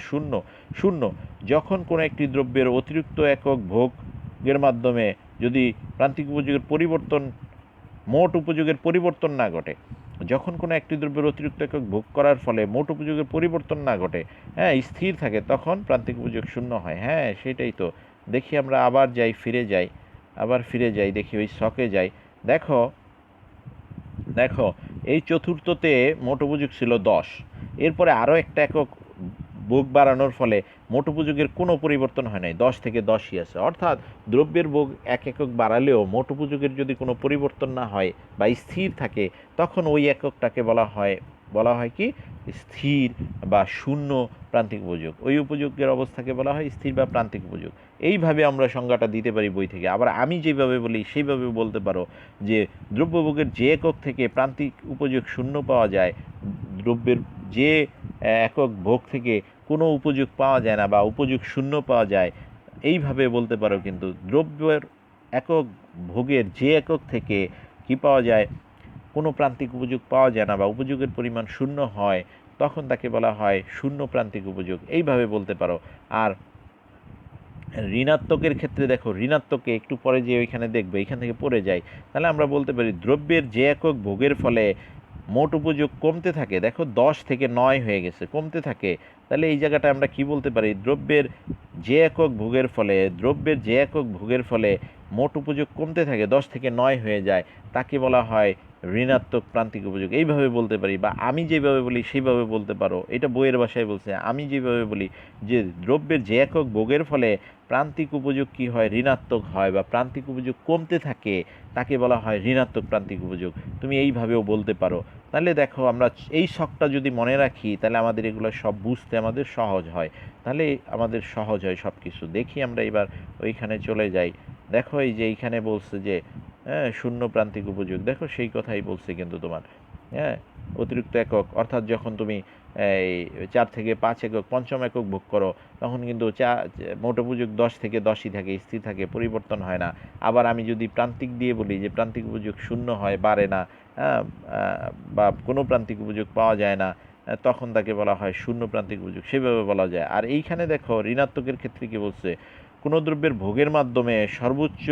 শূন্য যখন কোনো একটি দ্রব্যের অতিরিক্ত একক ভোগের মাধ্যমে যদি প্রান্তিক উপযোগের পরিবর্তন মোট উপযোগের পরিবর্তন না ঘটে, যখন কোনো একটি দ্রব্যের অতিরিক্ত একক ভোগ করার ফলে মোট উপযোগের পরিবর্তন না ঘটে, স্থির থাকে, তখন প্রান্তিক উপযোগ শূন্য হয়। সেটাই তো। দেখি আমরা আবার ফিরে যাই, দেখি ওই ছকে যাই। দেখো এই চতুর্থতে মোট উপযোগ ছিল 10, এরপরে আরও একটা একক ভোগ বাড়ানোর ফলে মোট উপযোগের কোনো পরিবর্তন হয় নাই, 10 থেকে 10ই আছে। অর্থাৎ দ্রব্যের ভোগ 1 একক বাড়ালেও মোট উপযোগের যদি কোনো পরিবর্তন না হয় বা স্থির থাকে, তখন ওই এককটাকে বলা হয় কি স্থির বা শূন্য প্রান্তিক উপযোগ। ওই উপযোগের অবস্থাকে বলা হয় স্থির বা প্রান্তিক উপযোগ। এইভাবে আমরা সংজ্ঞাটা দিতে পারি বই থেকে। আবার আমি যেভাবে বলি সেইভাবে বলতে পারো যে দ্রব্যভোগের যে একক থেকে প্রান্তিক উপযোগ শূন্য পাওয়া যায়, দ্রব্যের যে একক ভোগ থেকে কোনো উপযোগ পাওয়া যায় না বা উপযোগ শূন্য পাওয়া যায়, এইভাবে বলতে পারো। কিন্তু দ্রব্যের একক ভোগের যে একক থেকে কি পাওয়া যায়, কোনো প্রান্তিক উপযোগ পাওয়া যায় না বা উপযোগের পরিমাণ শূন্য হয়, তখন তাকে বলা হয় শূন্য প্রান্তিক উপযোগ। এইভাবে বলতে পারো। আর ঋণাত্মকের ক্ষেত্রে দেখো, ঋণাত্মককে একটু পরে যে ওইখানে দেখবে, এইখান থেকে পড়ে যায়, তাহলে আমরা বলতে পারি দ্রব্যের যে একক ভোগের ফলে মোট উপযোগ কমতে থাকে। দেখো 10 থেকে 9 হয়ে গেছে, কমতে থাকে। তাহলে এই জায়গাটা আমরা কি বলতে পারি, দ্রব্যের যে একক ভোগের ফলে মোট উপযোগ কমতে থাকে, 10 থেকে 9 হয়ে যায়, তাকে বলা হয় ঋণাত্মক প্রান্তিক উপযোগ। এইভাবে বলতে পারি। বা আমি যেভাবে বলি সেইভাবে বলতে পারো। এটা বইয়ের ভাষায় বলছে। আমি যেভাবে বলি যে দ্রব্যের যে একক ভোগের ফলে প্রান্তিক উপযোগ কি হয়, ঋণাত্মক হয় বা প্রান্তিক উপযোগ কমতে থাকে, তাকে বলা হয় ঋণাত্মক প্রান্তিক উপযোগ। তুমি এইভাবেও বলতে পারো। তাহলে দেখো আমরা এই ছকটা যদি মনে রাখি, তাহলে আমাদের এগুলো সব বুঝতে আমাদের সহজ হয়। সব কিছু। দেখি আমরা এবার ওইখানে চলে যাই। দেখো এই যে এইখানে বলছে যে শূন্য প্রান্তিক উপযোগ, দেখো সেই কথাই বলছে কিন্তু তোমার অতিরিক্ত একক, অর্থাৎ যখন তুমি এই 4 থেকে 5 একক পঞ্চম একক ভোগ করো, তখন কিন্তু মোট উপযোগ 10 থেকে 10ই থাকে, স্থির থাকে, পরিবর্তন হয় না। আবার আমি যদি প্রান্তিক দিয়ে বলি যে প্রান্তিক উপযোগ শূন্য হয়, বাড়ে না, বা কোনো প্রান্তিক উপযোগ পাওয়া যায় না, তখন তাকে বলা হয় শূন্য প্রান্তিক উপযোগ। সেভাবে বলা যায়। আর এইখানে দেখো ঋণাত্মকের ক্ষেত্রে কি বলছে, কোনো দ্রব্যের ভোগের মাধ্যমে সর্বোচ্চ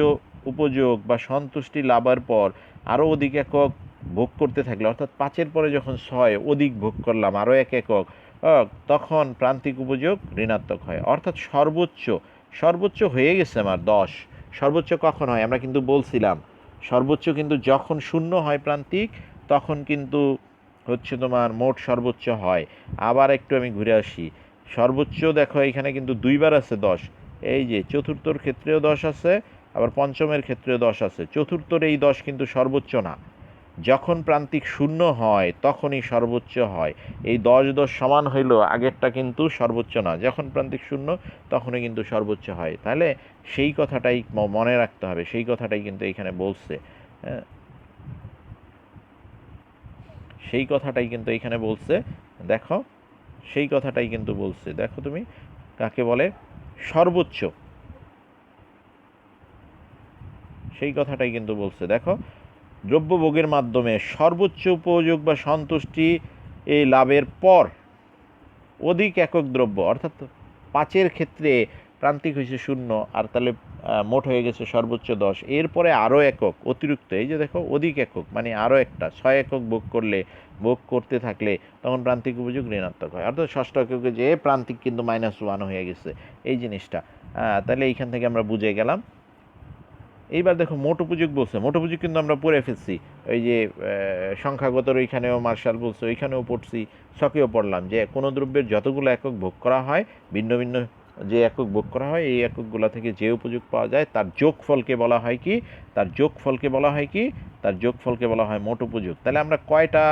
উপযোগ বা সন্তুষ্টি লাভের পর আরও অধিক একক ভোগ করতে থাকলে, অর্থাৎ 5-এর পরে যখন 6 অধিক ভোগ করলাম আরও 1 একক, তখন প্রান্তিক উপযোগ ঋণাত্মক হয়। অর্থাৎ সর্বোচ্চ হয়ে গেছে আমার 10। সর্বোচ্চ কখন হয় আমরা কিন্তু বলছিলাম, সর্বোচ্চ কিন্তু যখন শূন্য হয় প্রান্তিক, তখন কিন্তু হচ্ছে তোমার মোট সর্বোচ্চ হয়। আবার একটু আমি ঘুরে আসি। সর্বোচ্চ দেখো এখানে কিন্তু 2বার আছে 10। এই যে চতুর্থর ক্ষেত্রেও 10 আছে, আবার পঞ্চমের ক্ষেত্রেও 10 আছে। চতুর্থর এই 10 কিন্তু সর্বোচ্চ না। যখন প্রান্তিক শূন্য হয় তখনই সর্বোচ্চ হয়। এই 10 সমান হইল, আগেরটা কিন্তু সর্বোচ্চ না, যখন প্রান্তিক শূন্য তখনই কিন্তু সর্বোচ্চ হয়। তাহলে সেই কথাটাই মনে রাখতে হবে, সেই কথাটাই কিন্তু এখানে বলছে। হ্যাঁ, সেই কথাটাই কিন্তু এখানে বলছে। দেখো, সেই কথাটাই কিন্তু বলছে। দেখো তুমি কাকে বলে সর্বোচ্চ, সেই কথাটাই কিন্তু বলছে। দেখো, দ্রব্যভোগের মাধ্যমে সর্বোচ্চ উপযোগ বা সন্তুষ্টি এই লাভের পর অধিক একক দ্রব্য, অর্থাৎ 5-এর ক্ষেত্রে প্রান্তিক হয়েছে 0, আর তাহলে মোট হয়ে গেছে সর্বোচ্চ 10, এরপরে আরও একক অতিরিক্ত, এই যে দেখো অধিক একক মানে আরও একটা 6 একক ভোগ করতে থাকলে তখন প্রান্তিক উপযোগ ঋণাত্মক হয়। অর্থাৎ ষষ্ঠ এককে যে প্রান্তিক কিন্তু -1 হয়ে গেছে, এই জিনিসটা। তাহলে এইখান থেকে আমরা বুঝে গেলাম। এইবার দেখো মোট উপযোগ বলছে, মোট উপযোগ কিন্তু আমরা পড়ে ফেলছি। ওই যে সংখ্যাগতর ওইখানেও মার্শাল বলছে, ওইখানেও পড়ছি, ছকেও পড়লাম যে কোনো দ্রব্যের যতগুলো একক ভোগ করা হয়, ভিন্ন ভিন্ন যে একক ভোগ করা হয়, এই এককগুলো থেকে যে উপযোগ পাওয়া যায় তার যোগফলকে বলা হয় কি, তার যোগফলকে বলা হয় কি, তার যোগফলকে বলা হয় মোট উপযোগ। তাহলে আমরা কয়টা,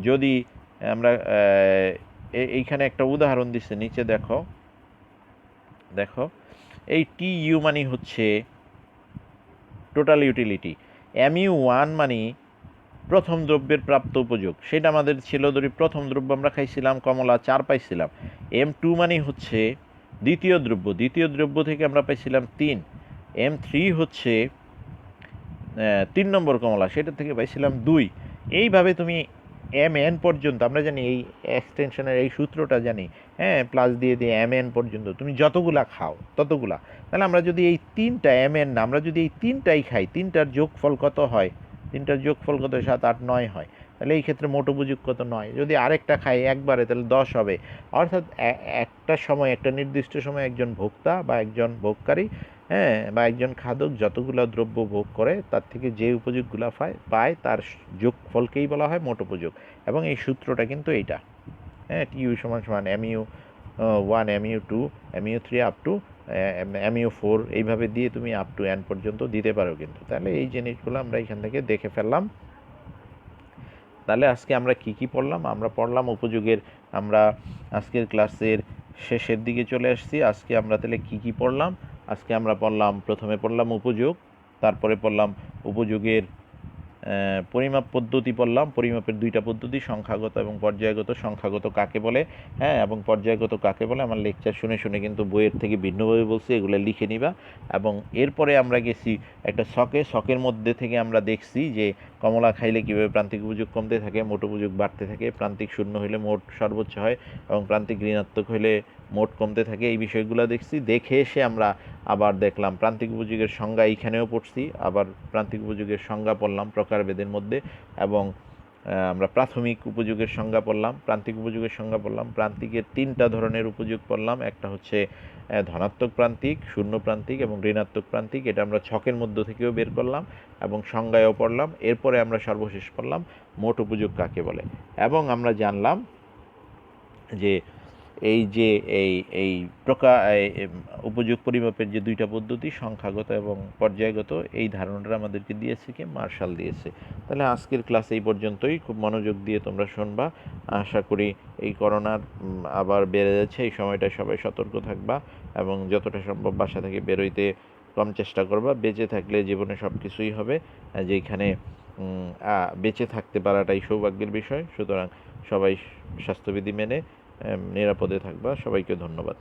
যদি আমরা এইখানে একটা উদাহরণ দিচ্ছে নিচে, দেখো দেখো এই টি ইউ মানে হচ্ছে টোটাল ইউটিলিটি, MU1 মানে প্রথম দ্রব্যের প্রাপ্ত উপযোগ, সেটা আমাদের ছিল, ধরি প্রথম দ্রব্য আমরা খাইছিলাম কমলা 4 পাইছিলাম। M2 মানে হচ্ছে দ্বিতীয় দ্রব্য থেকে আমরা পাইছিলাম 3। M3 হচ্ছে 3 নম্বর কমলা, সেটা থেকে পাইছিলাম 2। এইভাবে তুমি MN পর্যন্ত, আমরা জানি এই এক্সটেনশনের এই সূত্রটা জানি, হ্যাঁ, প্লাস দিয়ে MN পর্যন্ত তুমি যতগুলা খাও ততগুলা। তাহলে আমরা যদি এই 3টা MN না, আমরা যদি এই 3টাই খাই, 3টার যোগফল কত হয়, 3টার যোগফল কত, 7, 8, 9 হয়। তাহলে এই ক্ষেত্রে মোট উপযোগ কত, 9। যদি আরেকটা খাই একবারে তাহলে 10 হবে। অর্থাৎ একটা সময়, একটা নির্দিষ্ট সময় একজন ভোক্তা বা একজন ভোগকারী, হ্যাঁ, বা একজন খাদক যতগুলো দ্রব্য ভোগ করে তার থেকে যে উপযোগগুলো পায় তার যোগফলকেই বলা হয় মোট উপযোগ। এবং এই সূত্রটা কিন্তু এইটা, হ্যাঁ, টিইউ সমান সমান MU1, MU2, MU3 up to MU4, এইভাবে দিয়ে তুমি আপ টু n পর্যন্ত দিতে পারো কিন্তু। তাহলে এই জিনিসগুলো আমরা এখান থেকে দেখে ফেললাম। তাহলে আজকে আমরা কি কি পড়লাম? আমরা পড়লাম উপযোগের, আমরা আজকের ক্লাসের শেষের দিকে চলে আসছি। আজকে আমরা তাহলে কি কি পড়লাম? আজকে আমরা পড়লাম, প্রথমে পড়লাম উপযোগ, তারপরে পড়লাম উপযোগের পরিমাপ পদ্ধতি পড়লাম, পরিমাপের 2টা পদ্ধতি, সংখ্যাগত এবং পর্যায়গত। সংখ্যাগত কাকে বলে, হ্যাঁ, এবং পর্যায়গত কাকে বলে আমার লেকচার শুনে শুনে কিন্তু বইয়ের থেকে ভিন্নভাবে বলছি, এগুলো লিখে নিবা। এবং এরপরে আমরা গেছি একটা শখের মধ্যে থেকে আমরা দেখছি যে কমলা খাইলে কীভাবে প্রান্তিক উপযোগ কমতে থাকে, মোট উপযোগ বাড়তে থাকে, প্রান্তিক শূন্য হলে মোট সর্বোচ্চ হয় এবং প্রান্তিক ঋণাত্মক হলে মোট কমতে থাকে। এই বিষয়গুলো দেখছি, দেখে এসে আমরা আবার দেখলাম প্রান্তিক উপযোগের সংজ্ঞা এইখানেও পড়ছি, আবার প্রান্তিক উপযোগের সংজ্ঞা পড়লাম প্রকারভেদের মধ্যে, এবং আমরা প্রাথমিক উপযোগের সংজ্ঞা পড়লাম, প্রান্তিক উপযোগের সংজ্ঞা পড়লাম, প্রান্তিকের 3টা ধরনের উপযোগ পড়লাম, একটা হচ্ছে ধনাত্মক প্রান্তিক, শূন্য প্রান্তিক এবং ঋণাত্মক প্রান্তিক, এটা আমরা ছকের মধ্য থেকেও বের করলাম এবং সংজ্ঞায়ও পড়লাম। এরপরে আমরা সর্বশেষ পড়লাম মোট উপযোগ কাকে বলে, এবং আমরা জানলাম যে এই যে এই উপযোগ পরিমাপের যে 2টা পদ্ধতি, সংখ্যাগত এবং পর্যায়গত, এই ধারণাটা আমাদেরকে দিয়েছে কি, মার্শাল দিয়েছে। তাহলে আজকের ক্লাস এই পর্যন্তই, খুব মনোযোগ দিয়ে তোমরা শুনবা। আশা করি এই করোনার আবার বেড়ে যাচ্ছে, এই সময়টা সবাই সতর্ক থাকবা এবং যতটা সম্ভব বাসা থেকে বেরোইতে কম চেষ্টা করবা। বেঁচে থাকলে জীবনে সব কিছুই হবে, যেখানে বেঁচে থাকতে পারাটাই সৌভাগ্যের বিষয়। সুতরাং সবাই স্বাস্থ্যবিধি মেনে নিরাপদে থাকবা। সবাইকে ধন্যবাদ।